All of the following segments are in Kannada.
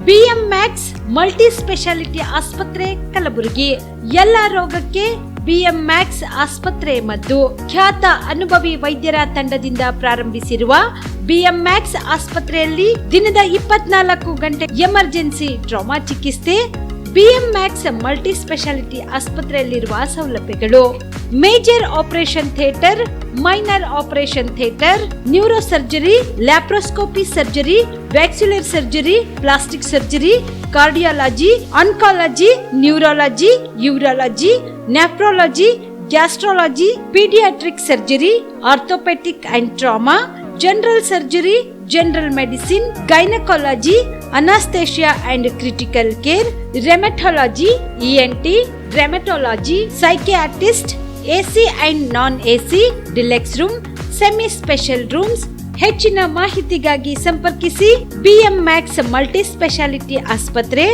BMX ಮಲ್ಟಿ ಸ್ಪೆಷಾಲಿಟಿ ಆಸ್ಪತ್ರೆ ಕಲಬುರಗಿ. ಎಲ್ಲ ರೋಗಕ್ಕೆ BMX ಆಸ್ಪತ್ರೆ ಮದ್ದು. ಖ್ಯಾತ ಅನುಭವಿ ವೈದ್ಯರ ತಂಡದಿಂದ ಪ್ರಾರಂಭಿಸಿರುವ BMX ಆಸ್ಪತ್ರೆಯಲ್ಲಿ ದಿನದ 24 ಗಂಟೆ ಎಮರ್ಜೆನ್ಸಿ ಟ್ರಾಮಾ ಚಿಕಿತ್ಸೆ. BMX ಮಲ್ಟಿ ಸ್ಪೆಷಾಲಿಟಿ ಆಸ್ಪತ್ರೆಯಲ್ಲಿರುವ ಸೌಲಭ್ಯಗಳು: major operation theatre, minor operation theatre, neuro surgery, laparoscopy surgery, ವ್ಯಾಕ್ಸ್ಯುಲರ್ surgery, plastic surgery, cardiology, oncology, neurology, urology, nephrology, gastrology, paediatric surgery, orthopaedic and trauma, general surgery, general medicine, gynaecology, anaesthesia and critical care, rheumatology, ENT, rheumatology, psychiatrist, AC and non AC, deluxe room, semi special rooms. ಹೆಚ್ಚಿನ ಮಾಹಿತಿಗಾಗಿ ಸಂಪರ್ಕಿಸಿ BMX ಮಲ್ಟಿ ಸ್ಪೆಷಾಲಿಟಿ ಆಸ್ಪತ್ರೆ,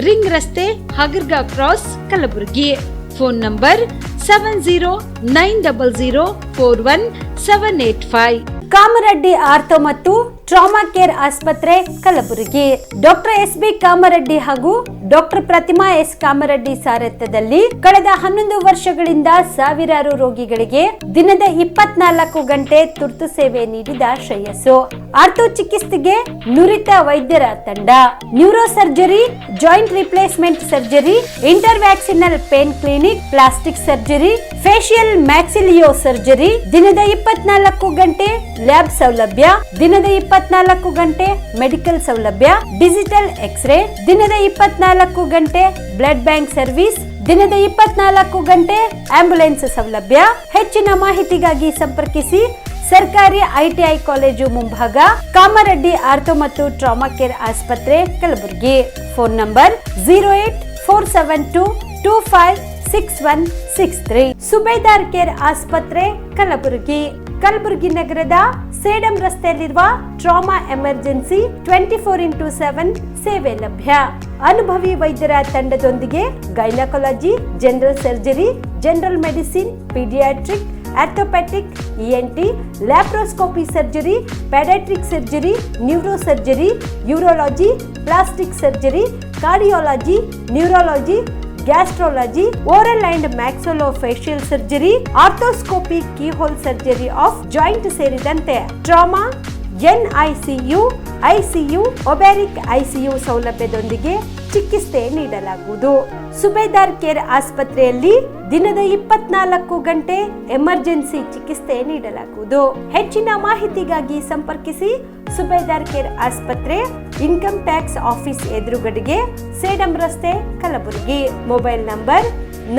ರಿಂಗ್ ರಸ್ತೆ, Hagarga cross, Kalaburagi. Phone number 7090041785. Kamareddy ortho ಮತ್ತು ಟ್ರಾಮಾ ಕೇರ್ ಆಸ್ಪತ್ರೆ ಕಲಬುರಗಿ. ಡಾಕ್ಟರ್ SB ಕಾಮರೆಡ್ಡಿ ಹಾಗೂ ಡಾಕ್ಟರ್ ಪ್ರತಿಮಾ S ಕಾಮರೆಡ್ಡಿ ಸಾರಥ್ಯದಲ್ಲಿ ಕಳೆದ 11 ವರ್ಷಗಳಿಂದ ಸಾವಿರಾರು ರೋಗಿಗಳಿಗೆ ದಿನದ 24 ಗಂಟೆ ತುರ್ತು ಸೇವೆ ನೀಡಿದ ಶ್ರೇಯಸ್ಸು. ಆರ್ಥೋ ಚಿಕಿತ್ಸೆಗೆ ನುರಿತ ವೈದ್ಯರ ತಂಡ, neuro surgery, joint replacement surgery, interventional pain clinic, plastic surgery, facial maxillo surgery, ದಿನದ 24 ಗಂಟೆ ಲ್ಯಾಬ್ ಸೌಲಭ್ಯ, ದಿನದ 24 ಗಂಟೆ ಮೆಡಿಕಲ್ ಸೌಲಭ್ಯ, ಡಿಜಿಟಲ್ ಎಕ್ಸ್ರೇ, ದಿನದ 24 ಗಂಟೆ ಬ್ಲಡ್ ಬ್ಯಾಂಕ್ ಸರ್ವಿಸ್, ದಿನದ 24 ಗಂಟೆ ಆಂಬ್ಯುಲೆನ್ಸ್ ಸೌಲಭ್ಯ. ಹೆಚ್ಚಿನ ಮಾಹಿತಿಗಾಗಿ ಸಂಪರ್ಕಿಸಿ ಸರ್ಕಾರಿ ITI ಕಾಲೇಜು ಮುಂಭಾಗ, ಕಾಮರೆಡ್ಡಿ ಆರ್ಥೋ ಮತ್ತು ಟ್ರಾಮಾ ಕೇರ್ ಆಸ್ಪತ್ರೆ Kalaburagi. Phone number 08472256163. Subedar care ಆಸ್ಪತ್ರೆ ಕಲಬುರಗಿ. ಕಲಬುರಗಿ ನಗರದ ಸೇಡಂ ರಸ್ತೆಯಲ್ಲಿರುವ ಟ್ರಾಮಾ ಎಮರ್ಜೆನ್ಸಿ 24x7 ಸೇವೆ ಲಭ್ಯ. ಅನುಭವಿ ವೈದ್ಯರ ತಂಡದೊಂದಿಗೆ gynaecology, general surgery, general medicine, paediatric, orthopaedic, ENT, laparoscopy surgery, paediatric surgery, neuro surgery, urology, plastic surgery, cardiology, neurology, gastrology, oral and maxillofacial surgery, arthroscopy, keyhole surgery of joint ಸೇರಿದಂತೆ trauma, NICU, ICU, obstetric ICU ಸೌಲಭ್ಯದೊಂದಿಗೆ ಚಿಕಿತ್ಸೆ ನೀಡಲಾಗುವುದು. ಸುಬೇದಾರ್ ಕೇರ್ ಆಸ್ಪತ್ರೆಯಲ್ಲಿ ದಿನದ 24 ಗಂಟೆ ಎಮರ್ಜೆನ್ಸಿ ಚಿಕಿತ್ಸೆ ನೀಡಲಾಗುವುದು. ಹೆಚ್ಚಿನ ಮಾಹಿತಿಗಾಗಿ ಸಂಪರ್ಕಿಸಿ ಸುಬೇದಾರ್ ಕೇರ್ ಆಸ್ಪತ್ರೆ, ಇನ್ಕಮ್ ಟ್ಯಾಕ್ಸ್ ಆಫೀಸ್ ಎದುರುಗಡೆಗೆ, ಸೇಡಂ ರಸ್ತೆ, ಕಲಬುರಗಿ. Mobile number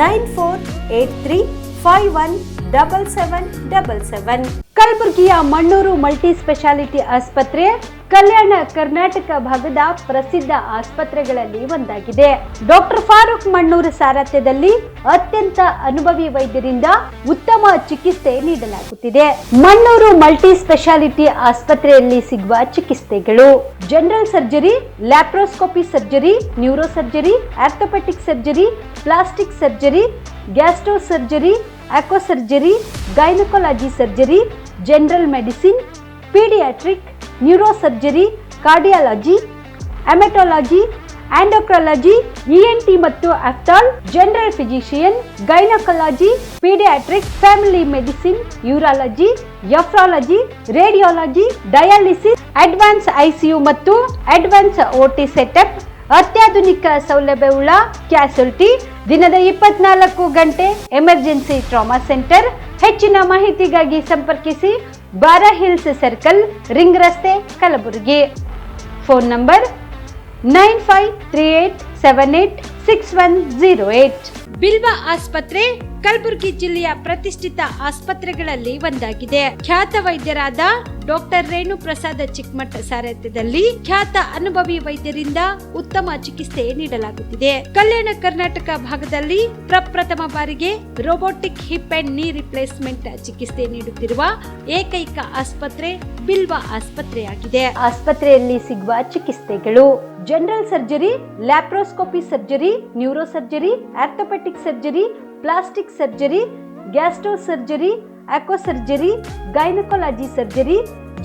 9483517777. ಕಲಬುರಗಿಯ ಮಣ್ಣೂರು ಮಲ್ಟಿ ಸ್ಪೆಷಾಲಿಟಿ ಆಸ್ಪತ್ರೆ ಕಲ್ಯಾಣ ಕರ್ನಾಟಕ ಭಾಗದ ಪ್ರಸಿದ್ಧ ಆಸ್ಪತ್ರೆಗಳಲ್ಲಿ ಒಂದಾಗಿದೆ. ಡಾಕ್ಟರ್ ಫಾರೂಕ್ ಮಣ್ಣೂರು ಸಾರಥ್ಯದಲ್ಲಿ ಅತ್ಯಂತ ಅನುಭವಿ ವೈದ್ಯರಿಂದ ಉತ್ತಮ ಚಿಕಿತ್ಸೆ ನೀಡಲಾಗುತ್ತಿದೆ. ಮಣ್ಣೂರು ಮಲ್ಟಿ ಸ್ಪೆಷಾಲಿಟಿ ಆಸ್ಪತ್ರೆಯಲ್ಲಿ ಸಿಗುವ ಚಿಕಿತ್ಸೆಗಳು: general surgery, laparoscopy surgery, neuro surgery, orthopaedic surgery, plastic surgery, gastro surgery, aqua surgery, gynaecology surgery, general medicine, paediatric, neuro surgery, cardiology, haematology, endocrinology, ENT ಮತ್ತು ophthal, general physician, gynaecology, paediatric, family medicine, urology, nephrology, radiology, dialysis, advance ICU ಮತ್ತು ಅಡ್ವಾನ್ಸ್ OT ಸೆಟಪ್, ಅತ್ಯಾಧುನಿಕ ಸೌಲಭ್ಯವುಳ್ಳ ಕ್ಯಾಸುಲಿಟಿ, ದಿನದ 24 ಗಂಟೆ ಎಮರ್ಜೆನ್ಸಿ ಟ್ರಾಮಾ ಸೆಂಟರ್. ಹೆಚ್ಚಿನ ಮಾಹಿತಿಗಾಗಿ ಸಂಪರ್ಕಿಸಿ ಬಾರಾ ಹಿಲ್ಸ್ ಸರ್ಕಲ್, ರಿಂಗ್ ರಸ್ತೆ, ಕಲಬುರಗಿ. Phone number 9538786108. ಬಿಲ್ವಾ ಆಸ್ಪತ್ರೆ ಕಲಬುರಗಿ ಜಿಲ್ಲೆಯ ಪ್ರತಿಷ್ಠಿತ ಆಸ್ಪತ್ರೆಗಳಲ್ಲಿ ಒಂದಾಗಿದೆ. ಖ್ಯಾತ ವೈದ್ಯರಾದ ಡಾಕ್ಟರ್ ರೇಣು ಪ್ರಸಾದ್ ಚಿಕ್ಕಮಠ ಸಾರಥ್ಯದಲ್ಲಿ ಖ್ಯಾತ ಅನುಭವಿ ವೈದ್ಯರಿಂದ ಉತ್ತಮ ಚಿಕಿತ್ಸೆ ನೀಡಲಾಗುತ್ತಿದೆ. ಕಲ್ಯಾಣ ಕರ್ನಾಟಕ ಭಾಗದಲ್ಲಿ ಪ್ರಪ್ರಥಮ ಬಾರಿಗೆ robotic hip and knee replacement ಚಿಕಿತ್ಸೆ ನೀಡುತ್ತಿರುವ ಏಕೈಕ ಆಸ್ಪತ್ರೆ ಬಿಲ್ವಾ ಆಸ್ಪತ್ರೆಯಾಗಿದೆ. ಆಸ್ಪತ್ರೆಯಲ್ಲಿ ಸಿಗುವ ಚಿಕಿತ್ಸೆಗಳು: general surgery, laparoscopy surgery, neuro surgery, orthopaedic surgery, plastic surgery, gastro surgery, aqua surgery, gynaecology surgery,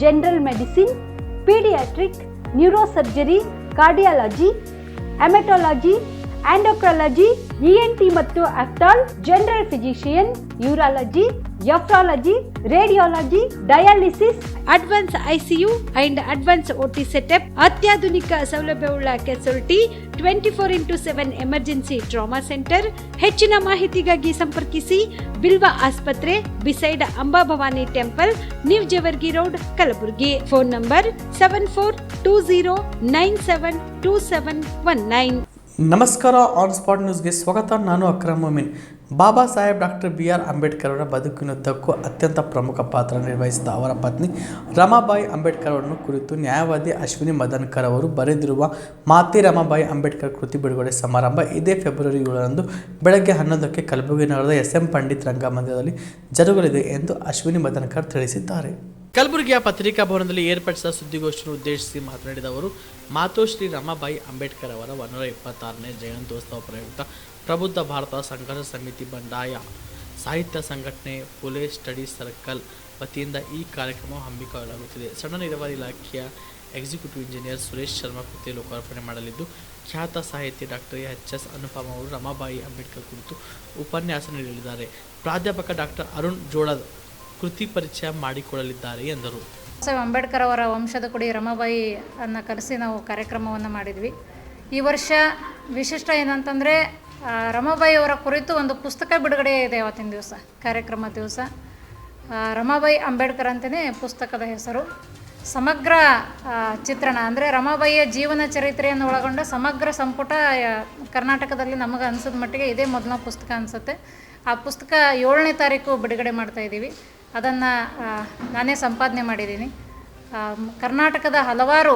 general medicine, paediatric, neuro surgery, cardiology, haematology, endocrinology, ENT ಮತ್ತು ophthal, general physician, urology, nephrology, radiology, dialysis, advance ICU and advance OT setup, ಅತ್ಯಾಧುನಿಕ ಸೌಲಭ್ಯವುಳ್ಳ casualty, 24x7 emergency trauma centre. ಹೆಚ್ಚಿನ ಮಾಹಿತಿಗಾಗಿ ಸಂಪರ್ಕಿಸಿ ಬಿಲ್ವ ಆಸ್ಪತ್ರೆ, beside Amba Bhavani temple, new Jevargi road, Kalaburagi. Phone number 7420972719. ನಮಸ್ಕಾರ. ಆನ್ ಸ್ಪಾಟ್ ನ್ಯೂಸ್ಗೆ ಸ್ವಾಗತ. ನಾನು ಅಕ್ರಮ್ ಮೊಮಿನ್. ಬಾಬಾ ಸಾಹೇಬ್ ಡಾಕ್ಟರ್ BR ಅಂಬೇಡ್ಕರ್ ಅವರ ಬದುಕಿನುದ್ದಕ್ಕೂ ಅತ್ಯಂತ ಪ್ರಮುಖ ಪಾತ್ರ ನಿರ್ವಹಿಸಿದ ಅವರ ಪತ್ನಿ ರಮಾಬಾಯಿ ಅಂಬೇಡ್ಕರ್ ಅವರನ್ನು ಕುರಿತು ನ್ಯಾಯವಾದಿ ಅಶ್ವಿನಿ ಮದನ್ಕರ್ ಅವರು ಬರೆದಿರುವ ಮಾತೆ ರಮಾಬಾಯಿ ಅಂಬೇಡ್ಕರ್ ಕೃತಿ ಬಿಡುಗಡೆ ಸಮಾರಂಭ ಇದೇ ಫೆಬ್ರವರಿ 7ರಂದು ಬೆಳಗ್ಗೆ 11ಕ್ಕೆ ಕಲಬುರಗಿ ನಗರದ SM ಪಂಡಿತ್ ರಂಗಮಂದಿರದಲ್ಲಿ ಜರುಗಲಿದೆ ಎಂದು ಅಶ್ವಿನಿ ಮದನ್ಕರ್ ತಿಳಿಸಿದ್ದಾರೆ. ಕಲಬುರಗಿಯ ಪತ್ರಿಕಾ ಭವನದಲ್ಲಿ ಏರ್ಪಡಿಸಿದ ಸುದ್ದಿಗೋಷ್ಠಿಯನ್ನು ಉದ್ದೇಶಿಸಿ ಮಾತನಾಡಿದ ಅವರು, ಮಾತೋಶ್ರೀ ರಮಾಬಾಯಿ ಅಂಬೇಡ್ಕರ್ ಅವರ 126ನೇ ಜಯಂತ್ಯೋತ್ಸವ ಪ್ರಯುಕ್ತ ಪ್ರಬುದ್ಧ ಭಾರತ ಸಂಘರ್ಷ ಸಮಿತಿ ಬಂಡಾಯ ಸಾಹಿತ್ಯ ಸಂಘಟನೆ ಪುಲೆ ಸ್ಟಡಿ ಸರ್ಕಲ್ ವತಿಯಿಂದ ಈ ಕಾರ್ಯಕ್ರಮ ಹಮ್ಮಿಕೊಳ್ಳಲಾಗುತ್ತಿದೆ. ಸಣ್ಣ ನೀರಾವರಿ ಇಲಾಖೆಯ ಎಕ್ಸಿಕ್ಯೂಟಿವ್ ಇಂಜಿನಿಯರ್ ಸುರೇಶ್ ಶರ್ಮಾ ಕೃತಿ ಲೋಕಾರ್ಪಣೆ ಮಾಡಲಿದ್ದು, ಖ್ಯಾತ ಸಾಹಿತಿ ಡಾಕ್ಟರ್ HS ಅನುಪಮ ಅವರು ರಮಾಬಾಯಿ ಅಂಬೇಡ್ಕರ್ ಕುರಿತು ಉಪನ್ಯಾಸ ನೀಡಲಿದ್ದಾರೆ. ಪ್ರಾಧ್ಯಾಪಕ ಡಾಕ್ಟರ್ ಅರುಣ್ ಜೋಳದ್ ಕೃತಿ ಪರಿಚಯ ಮಾಡಿಕೊಳ್ಳಲಿದ್ದಾರೆ ಎಂದರು. ಸಾಹೇಬ್ ಅಂಬೇಡ್ಕರ್ ಅವರ ವಂಶದ ಕುಡಿ ರಮಾಬಾಯಿ ಅನ್ನು ಕರೆಸಿ ನಾವು ಕಾರ್ಯಕ್ರಮವನ್ನು ಮಾಡಿದ್ವಿ. ಈ ವರ್ಷ ವಿಶಿಷ್ಟ ಏನಂತಂದರೆ ರಮಾಬಾಯಿ ಅವರ ಕುರಿತು ಒಂದು ಪುಸ್ತಕ ಬಿಡುಗಡೆ ಇದೆ. ಅವತ್ತಿನ ದಿವಸ ಕಾರ್ಯಕ್ರಮ ದಿವಸ ರಮಾಬಾಯಿ ಅಂಬೇಡ್ಕರ್ ಅಂತಲೇ ಪುಸ್ತಕದ ಹೆಸರು. ಸಮಗ್ರ ಚಿತ್ರಣ ಅಂದರೆ ರಮಾಬಾಯಿಯ ಜೀವನ ಚರಿತ್ರೆಯನ್ನು ಒಳಗೊಂಡ ಸಮಗ್ರ ಸಂಪುಟ ಕರ್ನಾಟಕದಲ್ಲಿ ನಮಗೆ ಅನಿಸಿದ ಮಟ್ಟಿಗೆ ಇದೇ ಮೊದಲ ಪುಸ್ತಕ ಅನಿಸುತ್ತೆ. ಆ ಪುಸ್ತಕ 7ನೇ ತಾರೀಕು ಬಿಡುಗಡೆ ಮಾಡ್ತಾಯಿದ್ದೀವಿ. ಅದನ್ನು ನಾನೇ ಸಂಪಾದನೆ ಮಾಡಿದ್ದೀನಿ. ಕರ್ನಾಟಕದ ಹಲವಾರು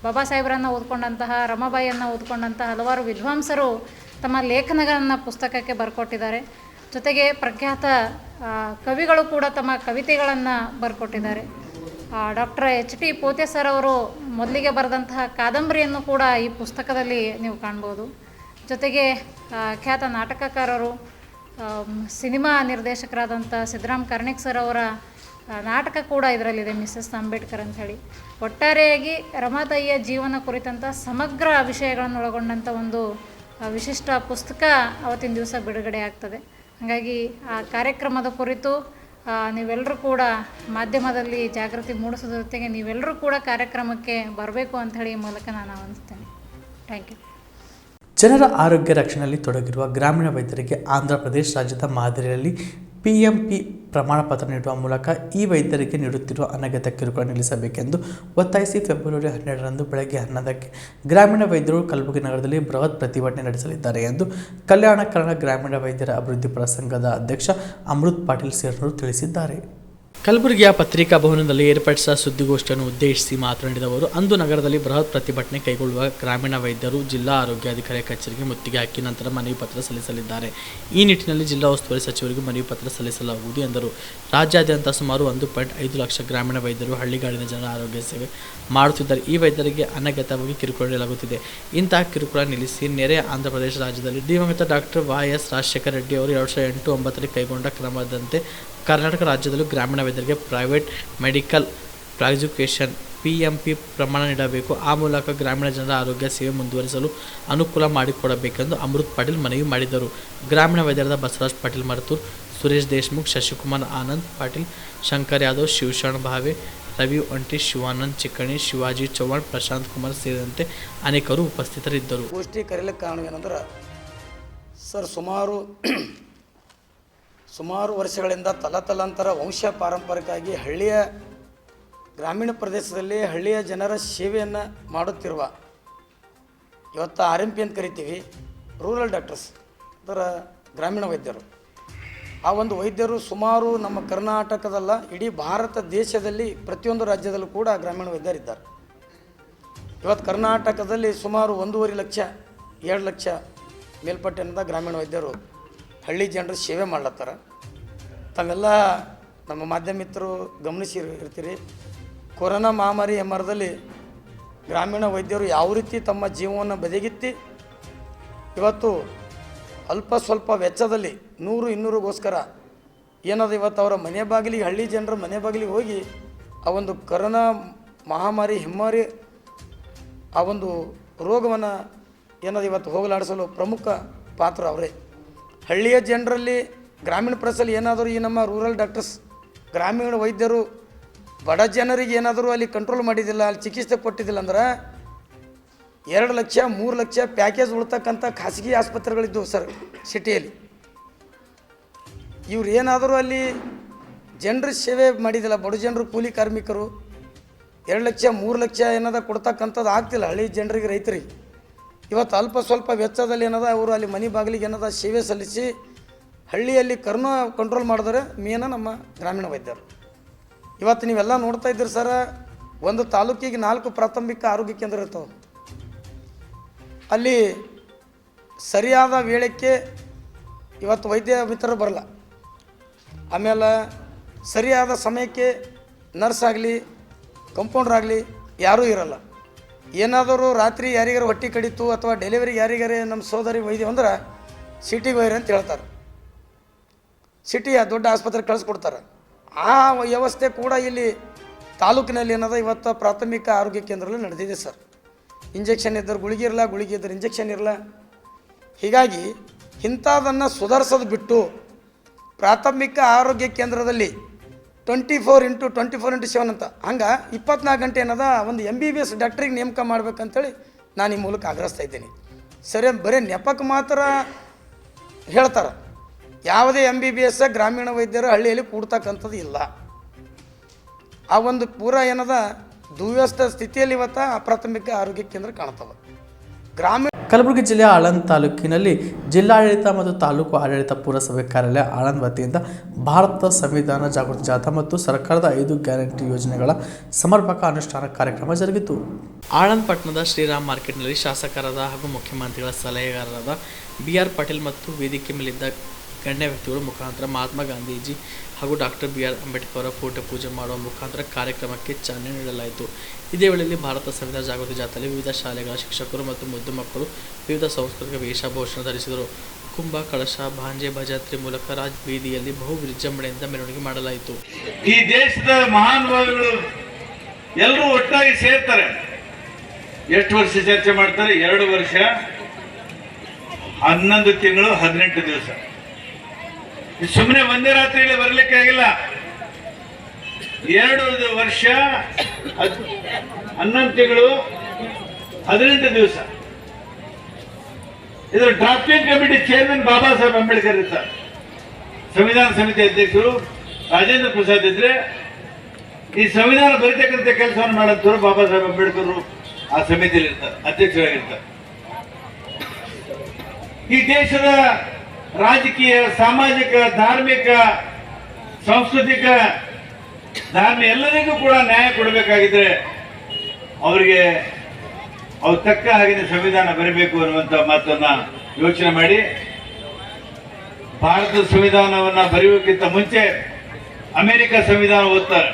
ಬಾಬಾ ಸಾಹೇಬರನ್ನು ಓದ್ಕೊಂಡಂತಹ, ರಮಾಬಾಯಿಯನ್ನು ಓದ್ಕೊಂಡಂತಹ ಹಲವಾರು ವಿದ್ವಾಂಸರು ತಮ್ಮ ಲೇಖನಗಳನ್ನು ಪುಸ್ತಕಕ್ಕೆ ಬರ್ಕೊಟ್ಟಿದ್ದಾರೆ. ಜೊತೆಗೆ ಪ್ರಖ್ಯಾತ ಕವಿಗಳು ಕೂಡ ತಮ್ಮ ಕವಿತೆಗಳನ್ನು ಬರ್ಕೊಟ್ಟಿದ್ದಾರೆ. ಡಾಕ್ಟರ್ HT ಪೋತೆ ಸರ್ ಅವರು ಮೊದಲಿಗೆ ಬರೆದಂತಹ ಕಾದಂಬರಿಯನ್ನು ಕೂಡ ಈ ಪುಸ್ತಕದಲ್ಲಿ ನೀವು ಕಾಣ್ಬೋದು. ಜೊತೆಗೆ ಖ್ಯಾತ ನಾಟಕಕಾರರು, ಸಿನಿಮಾ ನಿರ್ದೇಶಕರಾದಂಥ ಸಿದ್ದರಾಮ್ ಕಾರ್ಣಿಕ್ ಸರ್ ಅವರ ನಾಟಕ ಕೂಡ ಇದರಲ್ಲಿದೆ, ಮಿಸಸ್ ಅಂಬೇಡ್ಕರ್ ಅಂಥೇಳಿ. ಒಟ್ಟಾರೆಯಾಗಿ ರಮಾತಾಯಿಯ ಜೀವನ ಕುರಿತಂಥ ಸಮಗ್ರ ವಿಷಯಗಳನ್ನು ಒಳಗೊಂಡಂಥ ಒಂದು ವಿಶಿಷ್ಟ ಪುಸ್ತಕ ಅವತ್ತಿನ ದಿವಸ ಬಿಡುಗಡೆ ಆಗ್ತದೆ. ಹಾಗಾಗಿ ಆ ಕಾರ್ಯಕ್ರಮದ ಕುರಿತು ನೀವೆಲ್ಲರೂ ಕೂಡ ಮಾಧ್ಯಮದಲ್ಲಿ ಜಾಗೃತಿ ಮೂಡಿಸೋದ್ರ ಜೊತೆಗೆ ನೀವೆಲ್ಲರೂ ಕೂಡ ಕಾರ್ಯಕ್ರಮಕ್ಕೆ ಬರಬೇಕು ಅಂಥೇಳಿ ಈ ಮೂಲಕ ನಾನು ಆಹ್ವಾನಿಸ್ತೇನೆ. Thank you. ಜನರ ಆರೋಗ್ಯ ರಕ್ಷಣೆಯಲ್ಲಿ ತೊಡಗಿರುವ ಗ್ರಾಮೀಣ ವೈದ್ಯರಿಗೆ ಆಂಧ್ರ ಪ್ರದೇಶ ರಾಜ್ಯದ ಮಾದರಿಯಲ್ಲಿ PMP ಪ್ರಮಾಣ ಪತ್ರ ನೀಡುವ ಮೂಲಕ ಈ ವೈದ್ಯರಿಗೆ ನೀಡುತ್ತಿರುವ ಅನಗತ್ಯ ಕಿರುಕುಳ ನಿಲ್ಲಿಸಬೇಕೆಂದು ಒತ್ತಾಯಿಸಿ ಫೆಬ್ರವರಿ 12ರಂದು ಬೆಳಗ್ಗೆ 11ಕ್ಕೆ ಗ್ರಾಮೀಣ ವೈದ್ಯರು ಕಲಬುರಗಿ ನಗರದಲ್ಲಿ ಬೃಹತ್ ಪ್ರತಿಭಟನೆ ನಡೆಸಲಿದ್ದಾರೆ ಎಂದು ಕಲ್ಯಾಣ ಕರ್ನಾಟಕ ಗ್ರಾಮೀಣ ವೈದ್ಯರ ಅಭಿವೃದ್ಧಿಪರ ಸಂಘದ ಅಧ್ಯಕ್ಷ ಅಮೃತ್ ಪಾಟೀಲ್ ಸೇರ್ನವರು ತಿಳಿಸಿದ್ದಾರೆ. ಕಲಬುರಗಿಯ ಪತ್ರಿಕಾ ಭವನದಲ್ಲಿ ಏರ್ಪಡಿಸಿದ ಸುದ್ದಿಗೋಷ್ಠಿಯನ್ನು ಉದ್ದೇಶಿಸಿ ಮಾತನಾಡಿದ ಅವರು, ಅಂದು ನಗರದಲ್ಲಿ ಬೃಹತ್ ಪ್ರತಿಭಟನೆ ಕೈಗೊಳ್ಳುವ ಗ್ರಾಮೀಣ ವೈದ್ಯರು ಜಿಲ್ಲಾ ಆರೋಗ್ಯಾಧಿಕಾರಿ ಕಚೇರಿಗೆ ಮುತ್ತಿಗೆ ಹಾಕಿ ನಂತರ ಮನವಿ ಪತ್ರ ಸಲ್ಲಿಸಲಿದ್ದಾರೆ. ಈ ನಿಟ್ಟಿನಲ್ಲಿ ಜಿಲ್ಲಾ ಉಸ್ತುವಾರಿ ಸಚಿವರಿಗೆ ಮನವಿ ಪತ್ರ ಸಲ್ಲಿಸಲಾಗುವುದು ಎಂದರು. ರಾಜ್ಯಾದ್ಯಂತ ಸುಮಾರು 1.5 ಲಕ್ಷ ಗ್ರಾಮೀಣ ವೈದ್ಯರು ಹಳ್ಳಿಗಾಡಿನ ಜನರ ಆರೋಗ್ಯ ಸೇವೆ ಮಾಡುತ್ತಿದ್ದಾರೆ. ಈ ವೈದ್ಯರಿಗೆ ಅನಗತ್ಯವಾಗಿ ಕಿರುಕುಳ ನೀಡಲಾಗುತ್ತಿದೆ. ಇಂತಹ ಕಿರುಕುಳ ನಿಲ್ಲಿಸಿ ನೆರೆಯ ಆಂಧ್ರ ಪ್ರದೇಶ ರಾಜ್ಯದಲ್ಲಿ ದಿವಂಗತ ಡಾಕ್ಟರ್ YS ರಾಜಶೇಖರ ರೆಡ್ಡಿ ಅವರು 2008-09 ಕೈಗೊಂಡ ಕ್ರಮದಂತೆ ಕರ್ನಾಟಕ ರಾಜ್ಯದಲ್ಲೂ ಗ್ರಾಮೀಣ ವೈದ್ಯರಿಗೆ ಪ್ರೈವೇಟ್ ಮೆಡಿಕಲ್ ಪ್ರಾಸಿಕ್ಯೂಷನ್ PMP ಪ್ರಮಾಣ ನೀಡಬೇಕು. ಆ ಮೂಲಕ ಗ್ರಾಮೀಣ ಜನರ ಆರೋಗ್ಯ ಸೇವೆ ಮುಂದುವರಿಸಲು ಅನುಕೂಲ ಮಾಡಿಕೊಡಬೇಕೆಂದು ಅಮೃತ್ ಪಾಟೀಲ್ ಮನವಿ ಮಾಡಿದರು. ಗ್ರಾಮೀಣ ವೈದ್ಯರಾದ ಬಸವರಾಜ್ ಪಾಟೀಲ್ ಮರತೂರ್, ಸುರೇಶ್ ದೇಶ್ಮುಖ್, ಶಶಿಕುಮಾರ್ ಆನಂದ್ ಪಾಟೀಲ್, ಶಂಕರ್ ಯಾದವ್, ಶಿವಶರಣ ಭಾವೆ, ರವಿ ಒಂಟಿ, ಶಿವಾನಂದ್ ಚಿಕ್ಕಣಿ, ಶಿವಾಜಿ ಚೌಹಾಣ್, ಪ್ರಶಾಂತ್ ಕುಮಾರ್ ಸೇರಿದಂತೆ ಅನೇಕರು ಉಪಸ್ಥಿತರಿದ್ದರು. ಗೋಷ್ಠಿ ಕರೆಯಲಿಕ್ಕೆ ಕಾರಣ ಏನಂದ್ರೆ ಸರ್, ಸುಮಾರು ವರ್ಷಗಳಿಂದ ತಲತಲಾಂತರ ವಂಶ ಪಾರಂಪರಿಕವಾಗಿ ಹಳ್ಳಿಯ ಗ್ರಾಮೀಣ ಪ್ರದೇಶದಲ್ಲಿ ಹಳ್ಳಿಯ ಜನರ ಸೇವೆಯನ್ನು ಮಾಡುತ್ತಿರುವ ಇವತ್ತು RMP ಅಂತ ಕರಿತೀವಿ, ರೂರಲ್ ಡಾಕ್ಟರ್ಸ್, ಅದರ ಗ್ರಾಮೀಣ ವೈದ್ಯರು. ಆ ಒಂದು ವೈದ್ಯರು ಸುಮಾರು ನಮ್ಮ ಕರ್ನಾಟಕದಲ್ಲ, ಇಡೀ ಭಾರತ ದೇಶದಲ್ಲಿ ಪ್ರತಿಯೊಂದು ರಾಜ್ಯದಲ್ಲೂ ಕೂಡ ಗ್ರಾಮೀಣ ವೈದ್ಯರಿದ್ದಾರೆ. ಇವತ್ತು ಕರ್ನಾಟಕದಲ್ಲಿ ಸುಮಾರು 1.5 ಲಕ್ಷ 2 ಲಕ್ಷ ಮೇಲ್ಪಟ್ಟಿನ ಗ್ರಾಮೀಣ ವೈದ್ಯರು ಹಳ್ಳಿ ಜನರ ಸೇವೆ ಮಾಡ್ಲತ್ತಾರ. ತಾವೆಲ್ಲ ನಮ್ಮ ಮಾಧ್ಯಮ ಮಿತ್ರರು ಗಮನಿಸಿರ್ತೀರಿ, ಕೊರೋನಾ ಮಹಾಮಾರಿ ಹೆಮ್ಮರದಲ್ಲಿ ಗ್ರಾಮೀಣ ವೈದ್ಯರು ಯಾವ ರೀತಿ ತಮ್ಮ ಜೀವವನ್ನು ಬದಿಗಿತ್ತಿ ಇವತ್ತು ಅಲ್ಪ ಸ್ವಲ್ಪ ವೆಚ್ಚದಲ್ಲಿ 100-200ಗೋಸ್ಕರ ಏನದು ಇವತ್ತು ಅವರ ಮನೆ ಬಾಗಿಲಿಗೆ, ಹಳ್ಳಿ ಜನರ ಮನೆ ಬಾಗಿಲಿಗೆ ಹೋಗಿ ಆ ಒಂದು ಕೊರೋನಾ ಮಹಾಮಾರಿ ಹೆಮ್ಮಾರಿ ಆ ಒಂದು ರೋಗವನ್ನು ಏನದು ಇವತ್ತು ಹೋಗಲಾಡಿಸಲು ಪ್ರಮುಖ ಪಾತ್ರ ಅವರೇ. ಹಳ್ಳಿಯ ಜನರಲ್ಲಿ ಗ್ರಾಮೀಣ ಪ್ರದೇಶದಲ್ಲಿ ಏನಾದರೂ ಈ ನಮ್ಮ ರೂರಲ್ ಡಾಕ್ಟರ್ಸ್ ಗ್ರಾಮೀಣ ವೈದ್ಯರು ಬಡ ಜನರಿಗೆ ಏನಾದರೂ ಅಲ್ಲಿ ಕಂಟ್ರೋಲ್ ಮಾಡಿದ್ದಿಲ್ಲ, ಅಲ್ಲಿ ಚಿಕಿತ್ಸೆ ಕೊಟ್ಟಿದ್ದಿಲ್ಲ ಅಂದ್ರೆ 2 ಲಕ್ಷ 3 ಲಕ್ಷ ಪ್ಯಾಕೇಜ್ ಉಳ್ತಕ್ಕಂಥ ಖಾಸಗಿ ಆಸ್ಪತ್ರೆಗಳಿದ್ದವು ಸರ್ ಸಿಟಿಯಲ್ಲಿ. ಇವ್ರು ಏನಾದರೂ ಅಲ್ಲಿ ಜನರ ಸೇವೆ ಮಾಡಿದಿಲ್ಲ, ಬಡ ಜನರು ಕೂಲಿ ಕಾರ್ಮಿಕರು 2 ಲಕ್ಷ 3 ಲಕ್ಷ ಏನದ ಕೊಡ್ತಕ್ಕಂಥದ್ದು ಆಗ್ತಿಲ್ಲ ಹಳ್ಳಿ ಜನರಿಗೆ, ರೈತರಿಗೆ. ಇವತ್ತು ಅಲ್ಪ ಸ್ವಲ್ಪ ವೆಚ್ಚದಲ್ಲಿ ಏನದ ಅವರು ಅಲ್ಲಿ ಮನೆ ಬಾಗಿಲಿಗೆ ಏನದ ಸೇವೆ ಸಲ್ಲಿಸಿ ಹಳ್ಳಿಯಲ್ಲಿ ಕರೋನಾ ಕಂಟ್ರೋಲ್ ಮಾಡಿದ್ರೆ ಮೇನ ನಮ್ಮ ಗ್ರಾಮೀಣ ವೈದ್ಯರು. ಇವತ್ತು ನೀವೆಲ್ಲ ನೋಡ್ತಾ ಇದ್ದೀರಿ ಸರ, ಒಂದು ತಾಲೂಕಿಗೆ 4 ಪ್ರಾಥಮಿಕ ಆರೋಗ್ಯ ಕೇಂದ್ರ ಇರ್ತವೆ. ಅಲ್ಲಿ ಸರಿಯಾದ ವೇಳೆಗೆ ಇವತ್ತು ವೈದ್ಯ ಮಿತ್ರರು ಬರಲ್ಲ. ಆಮೇಲೆ ಸರಿಯಾದ ಸಮಯಕ್ಕೆ ನರ್ಸ್ ಆಗಲಿ ಕಂಪೌಂಡ್ರ್ ಆಗಲಿ ಯಾರೂ ಇರಲ್ಲ. ಏನಾದರೂ ರಾತ್ರಿ ಯಾರಿಗಾರು ಹೊಟ್ಟೆ ಕಡಿತು ಅಥವಾ ಡೆಲಿವರಿಗೆ ಯಾರಿಗಾರೆ ನಮ್ಮ ಸೋದರಿ ವೈದ್ಯ ಅಂದ್ರೆ ಸಿಟಿಗೆ ಹೋಯ್ರಿ ಅಂತ ಹೇಳ್ತಾರೆ, ಸಿಟಿಯ ದೊಡ್ಡ ಆಸ್ಪತ್ರೆಗೆ ಕಳಿಸ್ಕೊಡ್ತಾರೆ. ಆ ವ್ಯವಸ್ಥೆ ಕೂಡ ಇಲ್ಲಿ ತಾಲೂಕಿನಲ್ಲಿ ಏನದ ಇವತ್ತು ಪ್ರಾಥಮಿಕ ಆರೋಗ್ಯ ಕೇಂದ್ರದಲ್ಲಿ ನಡೆದಿದೆ ಸರ್. ಇಂಜೆಕ್ಷನ್ ಇದ್ದರೆ ಗುಳಿಗೆ ಇರಲ್ಲ, ಗುಳಿಗೆ ಇದ್ದರೆ ಇಂಜೆಕ್ಷನ್ ಇರಲ್ಲ. ಹೀಗಾಗಿ ಇಂಥದನ್ನು ಸುಧಾರಿಸೋದು ಬಿಟ್ಟು ಪ್ರಾಥಮಿಕ ಆರೋಗ್ಯ ಕೇಂದ್ರದಲ್ಲಿ 24x7 ಅಂತ ಹಂಗೆ 24 ಗಂಟೆ ಏನದ ಒಂದು MBBS ಡಾಕ್ಟ್ರಿಗೆ ನೇಮಕ ಮಾಡ್ಬೇಕಂತೇಳಿ ನಾನು ಈ ಮೂಲಕ ಆಗ್ರಹಿಸ್ತಾ ಇದ್ದೀನಿ. ಸರಿ, ಬರೀ ನೆಪಕ್ಕೆ ಮಾತ್ರ ಹೇಳ್ತಾರೆ. ಯಾವುದೇ MBBS ಗ್ರಾಮೀಣ ವೈದ್ಯರು ಹಳ್ಳಿಯಲ್ಲಿ ಕೂಡ್ತಕ್ಕಂಥದ್ದು ಇಲ್ಲ. ಆ ಒಂದು ಪೂರ ಏನದ ದುವ್ಯವಸ್ಥೆ ಸ್ಥಿತಿಯಲ್ಲಿ ಇವತ್ತು ಪ್ರಾಥಮಿಕ ಆರೋಗ್ಯ ಕೇಂದ್ರ ಕಾಣ್ತವೆ. ಗ್ರಾಮೀಣ ಕಲಬುರಗಿ ಜಿಲ್ಲೆಯ ಆಳಂದ್ ತಾಲೂಕಿನಲ್ಲಿ ಜಿಲ್ಲಾಡಳಿತ ಮತ್ತು ತಾಲೂಕು ಆಡಳಿತ ಪುರಸಭೆ ಕಾರ್ಯಾಲಯ ಆಳಂದ್ ವತಿಯಿಂದ ಭಾರತ ಸಂವಿಧಾನ ಜಾಗೃತಿ ಜಾಥಾ ಮತ್ತು ಸರ್ಕಾರದ 5 ಗ್ಯಾರಂಟಿ ಯೋಜನೆಗಳ ಸಮರ್ಪಕ ಅನುಷ್ಠಾನ ಕಾರ್ಯಕ್ರಮ ಜರುಗಿತು. ಆಳಂದ್ ಪಟ್ಟಣದ ಶ್ರೀರಾಮ್ ಮಾರ್ಕೆಟ್ನಲ್ಲಿ ಶಾಸಕರಾದ ಹಾಗೂ ಮುಖ್ಯಮಂತ್ರಿಗಳ ಸಲಹೆಗಾರರಾದ BR ಪಾಟೀಲ್ ಮತ್ತು ವೇದಿಕೆ ಮೇಲಿದ್ದ ಗಣ್ಯ ವ್ಯಕ್ತಿಗಳ ಮುಖಾಂತರ ಮಹಾತ್ಮ ಗಾಂಧೀಜಿ ಹಾಗೂ ಡಾಕ್ಟರ್ BR ಅಂಬೇಡ್ಕರ್ ಅವರ ಫೋಟೋ ಪೂಜೆ ಮಾಡುವ ಮುಖಾಂತರ ಕಾರ್ಯಕ್ರಮಕ್ಕೆ ಚಾಲನೆ ನೀಡಲಾಯಿತು. ಇದೇ ವೇಳೆಯಲ್ಲಿ ಭಾರತ ಸಂವಿಧಾನ ಜಾಗೃತಿ ಜಾಥಾದಲ್ಲಿ ವಿವಿಧ ಶಾಲೆಗಳ ಶಿಕ್ಷಕರು ಮತ್ತು ಮುದ್ದು ಮಕ್ಕಳು ವಿವಿಧ ಸಾಂಸ್ಕೃತಿಕ ವೇಷಭೂಷಣ ಧರಿಸಿದರು. ಕುಂಭ, ಕಳಶ, ಭಾಂಜೆ, ಭಜಂತ್ರಿ ಮೂಲಕ ರಾಜ್ ಬೀದಿಯಲ್ಲಿ ಬಹು ವಿಜೃಂಭಣೆಯಿಂದ ಮೆರವಣಿಗೆ ಮಾಡಲಾಯಿತು. ಈ ದೇಶದ ಮಹಾನುಭಾವಿಗಳು ಎಲ್ಲರೂ ಒಟ್ಟಾಗಿ ಸೇರ್ತಾರೆ. ಎಷ್ಟು ವರ್ಷ ಚರ್ಚೆ ಮಾಡ್ತಾರೆ? 2 ವರ್ಷ 11 ತಿಂಗಳು 18 ದಿವಸ. ಸುಮ್ಮನೆ ಒಂದೇ ರಾತ್ರಿಯಲ್ಲಿ ಬರಲಿಕ್ಕೆ ಆಗಿಲ್ಲ. 2 ವರ್ಷ 11 ತಿಂಗಳು 18 ದಿವಸ. ಇದರ drafting committee chairman Baba Saheb Ambedkar ಇರ್ತಾರೆ. ಸಂವಿಧಾನ ಸಮಿತಿ ಅಧ್ಯಕ್ಷರು ರಾಜೇಂದ್ರ ಪ್ರಸಾದ್ ಇದ್ರೆ ಈ ಸಂವಿಧಾನ ಬರೀತಕ್ಕಂಥ ಕೆಲಸವನ್ನು ಮಾಡಂತವರು ಬಾಬಾ ಸಾಹೇಬ್ ಅಂಬೇಡ್ಕರ್ ಆ ಸಮಿತಿಯಲ್ಲಿ ಇರ್ತಾರೆ, ಅಧ್ಯಕ್ಷರಾಗಿರ್ತಾರೆ. ಈ ದೇಶದ ರಾಜಕೀಯ, ಸಾಮಾಜಿಕ, ಧಾರ್ಮಿಕ, ಸಾಂಸ್ಕೃತಿಕ, ಎಲ್ಲರಿಗೂ ಕೂಡ ನ್ಯಾಯ ಕೊಡಬೇಕಾಗಿದ್ರೆ ಅವರಿಗೆ ಅವ್ರು ತಕ್ಕ ಹಾಗೆ ಸಂವಿಧಾನ ಬರಬೇಕು ಅನ್ನುವಂಥ ಮಾತನ್ನ ಯೋಚನೆ ಮಾಡಿ ಭಾರತದ ಸಂವಿಧಾನವನ್ನ ಬರೆಯುವುದಕ್ಕಿಂತ ಮುಂಚೆ ಅಮೆರಿಕ ಸಂವಿಧಾನ ಓದ್ತಾರೆ,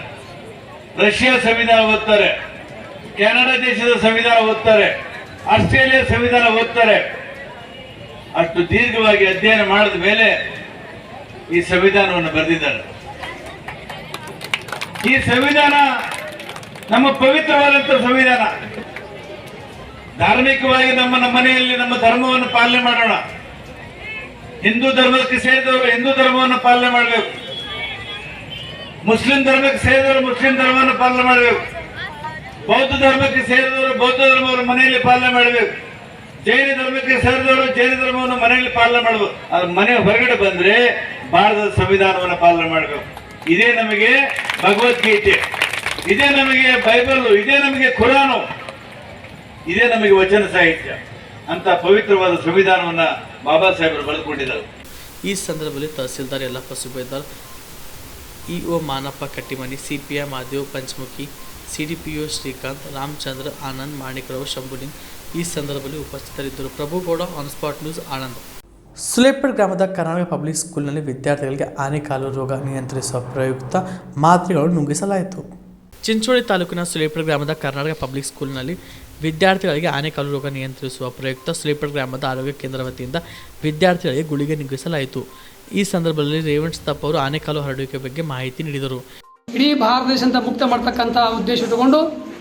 ರಷ್ಯಾ ಸಂವಿಧಾನ ಓದ್ತಾರೆ, ಕೆನಡಾ ದೇಶದ ಸಂವಿಧಾನ ಓದ್ತಾರೆ, ಆಸ್ಟ್ರೇಲಿಯಾ ಸಂವಿಧಾನ ಓದ್ತಾರೆ. ಅಷ್ಟು ದೀರ್ಘವಾಗಿ ಅಧ್ಯಯನ ಮಾಡಿದ ಮೇಲೆ ಈ ಸಂವಿಧಾನವನ್ನು ಬರೆದಿದ್ದಾರೆ. ಈ ಸಂವಿಧಾನ ನಮ್ಮ ಪವಿತ್ರವಾದಂಥ ಸಂವಿಧಾನ. ಧಾರ್ಮಿಕವಾಗಿ ನಮ್ಮ ಮನೆಯಲ್ಲಿ ನಮ್ಮ ಧರ್ಮವನ್ನು ಪಾಲನೆ ಮಾಡೋಣ. ಹಿಂದೂ ಧರ್ಮಕ್ಕೆ ಸೇರಿದವರು ಹಿಂದೂ ಧರ್ಮವನ್ನು ಪಾಲನೆ ಮಾಡಬೇಕು. ಮುಸ್ಲಿಂ ಧರ್ಮಕ್ಕೆ ಸೇರಿದವರು ಮುಸ್ಲಿಂ ಧರ್ಮವನ್ನು ಪಾಲನೆ ಮಾಡಬೇಕು. ಬೌದ್ಧ ಧರ್ಮಕ್ಕೆ ಸೇರಿದವರು ಬೌದ್ಧ ಧರ್ಮವನ್ನು ಮನೆಯಲ್ಲಿ ಪಾಲನೆ ಮಾಡಬೇಕು. ಜೈನ ಧರ್ಮಕ್ಕೆ ಸೇರಿದವರು ಜೈನ ಧರ್ಮವನ್ನು ಮನೆಯಲ್ಲಿ ಪಾಲನೆ ಮಾಡಬೇಕು. ಅದು ಮನೆ ಹೊರಗಡೆ ಬಂದ್ರೆ ಭಾರತದ ಸಂವಿಧಾನವನ್ನು ಪಾಲನೆ ಮಾಡಬೇಕು. ಇದೇ ನಮಗೆ ಭಗವದ್ಗೀತೆ, ಇದೇ ನಮಗೆ ಬೈಬಲ್, ಇದೇ ನಮಗೆ ಖುರಾನು, ಇದೇ ನಮಗೆ ವಚನ ಸಾಹಿತ್ಯ ಅಂತ ಪವಿತ್ರವಾದ ಸಂವಿಧಾನವನ್ನ ಬಾಬಾ ಸಾಹೇಬರು ಬರೆದುಕೊಂಡಿದ್ದಾರೆ. ಈ ಸಂದರ್ಭದಲ್ಲಿ ತಹಸೀಲ್ದಾರ್ ಯಲ್ಲಪ್ಪ ಸುಬೇದಾರ್, EO Manappa Kattimani, CPI Madev Panchamukhi, CDPO Srikanth, Ramachandra, Anand, ಮಾಣಿಕರಾವ್, Shambhuling ಈ ಸಂದರ್ಭದಲ್ಲಿ ಉಪಸ್ಥಿತರಿದ್ದರು. Prabhugowda, on spot news, Anand. Sulepura ಗ್ರಾಮದ ಕರ್ನಾಟಕ ಪಬ್ಲಿಕ್ ಸ್ಕೂಲ್ನಲ್ಲಿ ವಿದ್ಯಾರ್ಥಿಗಳಿಗೆ ಆನೆಕಾಲು ರೋಗ ನಿಯಂತ್ರಿಸುವ ಪ್ರಯುಕ್ತ ಮಾತ್ರೆಗಳನ್ನು ನುಂಗಿಸಲಾಯಿತು. ಚಿಂಚೋಳಿ ತಾಲೂಕಿನ ಸುಲೇಪುರ ಗ್ರಾಮದ ಕರ್ನಾಟಕ ಪಬ್ಲಿಕ್ ಸ್ಕೂಲ್ನಲ್ಲಿ ವಿದ್ಯಾರ್ಥಿಗಳಿಗೆ ಆನೆಕಾಲು ರೋಗ ನಿಯಂತ್ರಿಸುವ ಪ್ರಯುಕ್ತ ಸುಲೇಪುರ ಗ್ರಾಮದ ಆರೋಗ್ಯ ಕೇಂದ್ರ ವತಿಯಿಂದ ವಿದ್ಯಾರ್ಥಿಗಳಿಗೆ ಗುಳಿಗೆ ನುಂಗಿಸಲಾಯಿತು. ಈ ಸಂದರ್ಭದಲ್ಲಿ ರೇವಣ್ ಸ್ತಪ್ ಅವರು ಆನೆಕಾಲು ಹರಡುವಿಕೆ ಬಗ್ಗೆ ಮಾಹಿತಿ ನೀಡಿದರು. ಇಡೀ ಭಾರತ ದೇಶದಿಂದ ಮುಕ್ತ ಮಾಡ್ತಕ್ಕಂಥ ಉದ್ದೇಶ ಇಟ್ಟುಕೊಂಡು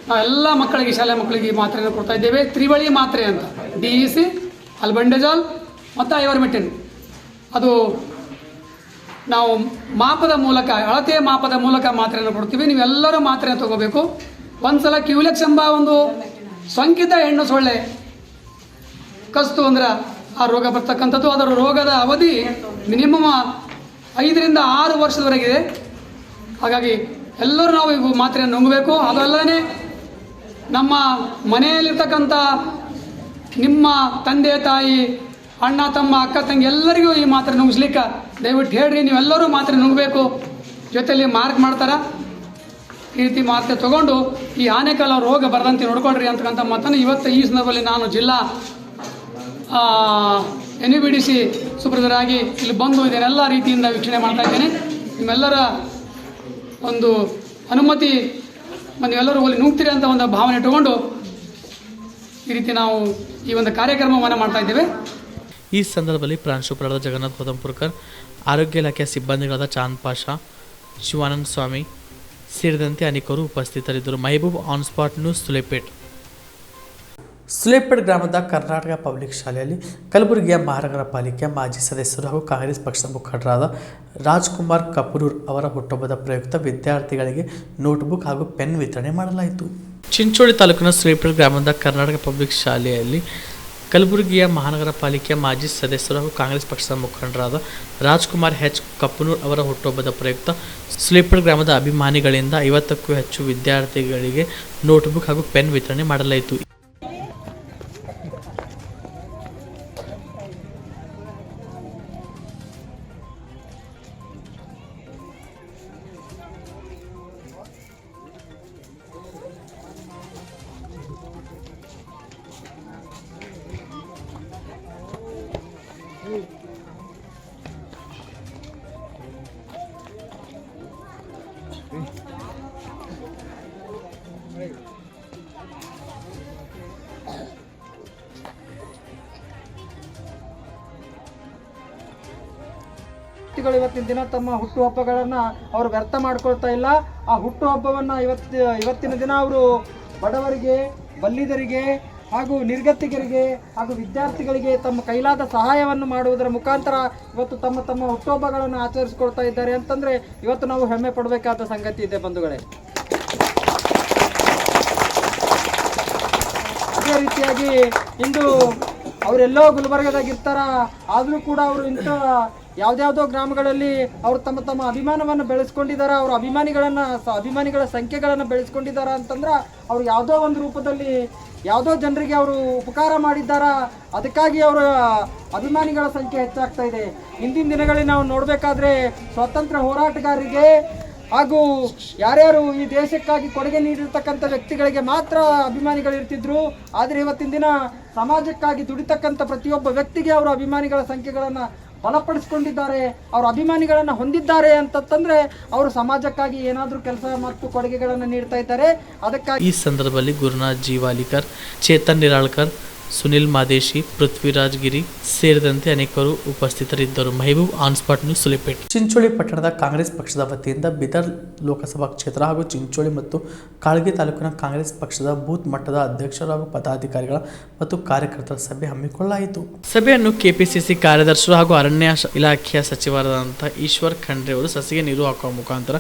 ನಾವೆಲ್ಲ ಮಕ್ಕಳಿಗೆ, ಶಾಲೆ ಮಕ್ಕಳಿಗೆ ಈ ಮಾತ್ರೆಯನ್ನು ಕೊಡ್ತಾ ಇದ್ದೇವೆ. ತ್ರಿವಳಿ ಮಾತ್ರೆ ಅಂತ, DEC, ಅಲ್ಬೆಂಡಜಾಲ್ ಮತ್ತು ಐವರ್ಮೆಕ್ಟಿನ್. ಅದು ನಾವು ಮಾಪದ ಮೂಲಕ, ಅಳತೆಯ ಮಾಪದ ಮೂಲಕ ಮಾತ್ರೆಯನ್ನು ಕೊಡ್ತೀವಿ. ನೀವೆಲ್ಲರೂ ಮಾತ್ರೆಯನ್ನು ತಗೋಬೇಕು. ಒಂದು ಸಲ ಕ್ಯೂಲೆಕ್ಸ್ ಎಂಬ ಒಂದು ಸೋಂಕಿತ ಹೆಣ್ಣು ಸೊಳ್ಳೆ ಕಸ್ತು ಅಂದ್ರೆ ಆ ರೋಗ ಬರ್ತಕ್ಕಂಥದ್ದು. ಅದರ ರೋಗದ ಅವಧಿ ಮಿನಿಮಮ್ 5 ರಿಂದ 6 ವರ್ಷದವರೆಗಿದೆ. ಹಾಗಾಗಿ ಎಲ್ಲರೂ ನಾವು ಈ ಮಾತ್ರೆಯನ್ನು ನುಂಗಬೇಕು. ಅದಲ್ಲದೆ ನಮ್ಮ ಮನೆಯಲ್ಲಿರ್ತಕ್ಕಂಥ ನಿಮ್ಮ ತಂದೆ ತಾಯಿ, ಅಣ್ಣ ತಮ್ಮ, ಅಕ್ಕ ತಂಗಿ ಎಲ್ಲರಿಗೂ ಈ ಮಾತ್ರೆ ನುಂಗಿಸ್ಲಿಕ್ಕೆ ದಯವಿಟ್ಟು ಹೇಳ್ರಿ. ನೀವೆಲ್ಲರೂ ಮಾತ್ರೆ ನುಂಗಬೇಕು. ಜೊತೆಯಲ್ಲಿ ಮಾರ್ಕ್ ಮಾಡ್ತಾರೆ. ಈ ರೀತಿ ಮಾತ್ರೆ ತೊಗೊಂಡು ಈ ಆನೆಕಾಲ ರೋಗ ಬರದಂತೆ ನೋಡ್ಕೊಳ್ರಿ ಅಂತಕ್ಕಂಥ ಮಾತನ್ನು ಇವತ್ತು ಈ ಸಂದರ್ಭದಲ್ಲಿ ನಾನು ಜಿಲ್ಲಾ NUBDC ಸೂಪರ್ವೈಸರಾಗಿ ಇಲ್ಲಿ ಬಂದು ಇದನ್ನೆಲ್ಲ ರೀತಿಯಿಂದ ವೀಕ್ಷಣೆ ಮಾಡ್ತಾ ಇದ್ದೇನೆ. ನಿಮ್ಮೆಲ್ಲರ ಒಂದು ಅನುಮತಿ, ನೀವೆಲ್ಲರೂ ಅಲ್ಲಿ ನುಗ್ತೀರಿ ಅಂತ ಒಂದು ಭಾವನೆ ಇಟ್ಟುಕೊಂಡು ಈ ರೀತಿ ನಾವು ಈ ಒಂದು ಕಾರ್ಯಕ್ರಮವನ್ನು ಮಾಡ್ತಾ ಇದ್ದೇವೆ. ಈ ಸಂದರ್ಭದಲ್ಲಿ ಪ್ರಾಂಶುಪಾಲರಾದ ಜಗನ್ನಾಥ್ ಪದಂಪುರ್ಕರ್, ಆರೋಗ್ಯ ಇಲಾಖೆಯ ಸಿಬ್ಬಂದಿಗಳಾದ ಚಾಂದ್ ಪಾಷಾ, ಶಿವಾನಂದ ಸ್ವಾಮಿ ಸೇರಿದಂತೆ ಅನೇಕರು ಉಪಸ್ಥಿತರಿದ್ದರು. Mehboob on spot news, Sulepet. Sulepet ಗ್ರಾಮದ ಕರ್ನಾಟಕ ಪಬ್ಲಿಕ್ ಶಾಲೆಯಲ್ಲಿ ಕಲಬುರಗಿಯ ಮಹಾನಗರ ಪಾಲಿಕೆಯ ಮಾಜಿ ಸದಸ್ಯರು ಹಾಗೂ ಕಾಂಗ್ರೆಸ್ ಪಕ್ಷದ ಮುಖಂಡರಾದ ರಾಜ್ಕುಮಾರ್ ಕಪೂರ್ ಅವರ ಹುಟ್ಟುಹಬ್ಬದ ಪ್ರಯುಕ್ತ ವಿದ್ಯಾರ್ಥಿಗಳಿಗೆ ನೋಟ್ಬುಕ್ ಹಾಗೂ ಪೆನ್ ವಿತರಣೆ ಮಾಡಲಾಯಿತು. ಚಿಂಚೋಳಿ ತಾಲೂಕಿನ ಸುಲೇಪೇಟ್ ಗ್ರಾಮದ ಕರ್ನಾಟಕ ಪಬ್ಲಿಕ್ ಶಾಲೆಯಲ್ಲಿ ಕಲಬುರಗಿಯ ಮಹಾನಗರ ಪಾಲಿಕೆಯ ಮಾಜಿ ಸದಸ್ಯರು ಹಾಗೂ ಕಾಂಗ್ರೆಸ್ ಪಕ್ಷದ ಮುಖಂಡರಾದ ರಾಜ್ಕುಮಾರ್ ಕಪೂರ್ ಅವರ ಹುಟ್ಟುಹಬ್ಬದ ಪ್ರಯುಕ್ತ ಸುಲೇಪೇಟ್ ಗ್ರಾಮದ ಅಭಿಮಾನಿಗಳಿಂದ 50ಕ್ಕೂ ಹೆಚ್ಚು ವಿದ್ಯಾರ್ಥಿಗಳಿಗೆ ನೋಟ್ಬುಕ್ ಹಾಗೂ ಪೆನ್ ವಿತರಣೆ ಮಾಡಲಾಯಿತು. ಇವತ್ತಿನ ದಿನ ತಮ್ಮ ಹುಟ್ಟುಹಬ್ಬಗಳನ್ನು ಅವರು ವ್ಯರ್ಥ ಮಾಡ್ಕೊಳ್ತಾ ಇಲ್ಲ. ಆ ಹುಟ್ಟುಹಬ್ಬವನ್ನು ಇವತ್ತಿನ ದಿನ ಅವರು ಬಡವರಿಗೆ, ಬಲ್ಲಿದರಿಗೆ ಹಾಗೂ ನಿರ್ಗತಿಕರಿಗೆ ಹಾಗೂ ವಿದ್ಯಾರ್ಥಿಗಳಿಗೆ ತಮ್ಮ ಕೈಲಾದ ಸಹಾಯವನ್ನು ಮಾಡುವುದರ ಮುಖಾಂತರ ಇವತ್ತು ತಮ್ಮ ಹುಟ್ಟುಹಬ್ಬಗಳನ್ನು ಆಚರಿಸಿಕೊಳ್ತಾ ಇದ್ದಾರೆ ಅಂತಂದರೆ ಇವತ್ತು ನಾವು ಹೆಮ್ಮೆ ಪಡಬೇಕಾದ ಸಂಗತಿ ಇದೆ ಬಂಧುಗಳೇ. ಅದೇ ರೀತಿಯಾಗಿ ಇಂದು ಅವರೆಲ್ಲೋ ಗುಲ್ಬರ್ಗದಾಗಿರ್ತಾರ, ಆದರೂ ಕೂಡ ಅವರು ಇಂಥ ಯಾವುದ್ಯಾವುದೋ ಗ್ರಾಮಗಳಲ್ಲಿ ಅವರು ತಮ್ಮ ಅಭಿಮಾನವನ್ನು ಬೆಳೆಸ್ಕೊಂಡಿದ್ದಾರೆ. ಅವರು ಅಭಿಮಾನಿಗಳ ಸಂಖ್ಯೆಗಳನ್ನು ಬೆಳೆಸ್ಕೊಂಡಿದ್ದಾರೆ ಅಂತಂದ್ರೆ ಅವರು ಯಾವುದೋ ಒಂದು ರೂಪದಲ್ಲಿ ಯಾವುದೋ ಜನರಿಗೆ ಅವರು ಉಪಕಾರ ಮಾಡಿದ್ದಾರೆ. ಅದಕ್ಕಾಗಿ ಅವರ ಅಭಿಮಾನಿಗಳ ಸಂಖ್ಯೆ ಹೆಚ್ಚಾಗ್ತಾ ಇದೆ. ಹಿಂದಿನ ದಿನಗಳಲ್ಲಿ ನಾವು ನೋಡಬೇಕಾದ್ರೆ ಸ್ವಾತಂತ್ರ್ಯ ಹೋರಾಟಗಾರರಿಗೆ ಹಾಗೂ ಯಾರ್ಯಾರು ಈ ದೇಶಕ್ಕಾಗಿ ಕೊಡುಗೆ ನೀಡಿರ್ತಕ್ಕಂಥ ವ್ಯಕ್ತಿಗಳಿಗೆ ಮಾತ್ರ ಅಭಿಮಾನಿಗಳಿರ್ತಿದ್ರು. ಆದರೆ ಇವತ್ತಿನ ದಿನ ಸಮಾಜಕ್ಕಾಗಿ ದುಡಿತಕ್ಕಂಥ ಪ್ರತಿಯೊಬ್ಬ ವ್ಯಕ್ತಿಗೆ ಅವರು ಅಭಿಮಾನಿಗಳ ಸಂಖ್ಯೆಗಳನ್ನು ಬಲಪಡಿಸ್ಕೊಂಡಿದ್ದಾರೆ. ಅವರು ಅಭಿಮಾನಿಗಳನ್ನು ಹೊಂದಿದ್ದಾರೆ ಅಂತಂದ್ರೆ ಅವರು ಸಮಾಜಕ್ಕಾಗಿ ಏನಾದರೂ ಕೆಲಸ ಮತ್ತು ಕೊಡುಗೆಗಳನ್ನು ನೀಡ್ತಾ ಇದ್ದಾರೆ. ಅದಕ್ಕಾಗಿ ಈ ಸಂದರ್ಭದಲ್ಲಿ ಗುರುನಾಥ್ ಜೀವಾಲಿಕರ್, ಚೇತನ್ ನಿರಾಳ್ಕರ್, ಸುನಿಲ್ ಮಾದೇಶಿ, ಪೃಥ್ವಿರಾಜ್ ಗಿರಿ ಸೇರಿದಂತೆ ಅನೇಕರು ಉಪಸ್ಥಿತರಿದ್ದರು. Mehboob on spot news, Sulepet. Chincholi ಪಟ್ಟಣದ ಕಾಂಗ್ರೆಸ್ ಪಕ್ಷದ ವತಿಯಿಂದ ಬೀದರ್ ಲೋಕಸಭಾ ಕ್ಷೇತ್ರ ಹಾಗೂ ಚಿಂಚೋಳಿ ಮತ್ತು ಕಾಳಗಿ ತಾಲೂಕಿನ ಕಾಂಗ್ರೆಸ್ ಪಕ್ಷದ ಬೂತ್ ಮಟ್ಟದ ಅಧ್ಯಕ್ಷರು ಹಾಗೂ ಪದಾಧಿಕಾರಿಗಳ ಮತ್ತು ಕಾರ್ಯಕರ್ತರ ಸಭೆ ಹಮ್ಮಿಕೊಳ್ಳಲಾಯಿತು. ಸಭೆಯನ್ನು ಕೆಪಿಸಿಸಿ ಕಾರ್ಯದರ್ಶಿಗಳು ಹಾಗೂ ಅರಣ್ಯ ಇಲಾಖೆಯ ಸಚಿವರಾದಂಥ ಈಶ್ವರ್ ಖಂಡ್ರೆ ಅವರು ಸಸಿಗೆ ನೀರು ಹಾಕುವ ಮುಖಾಂತರ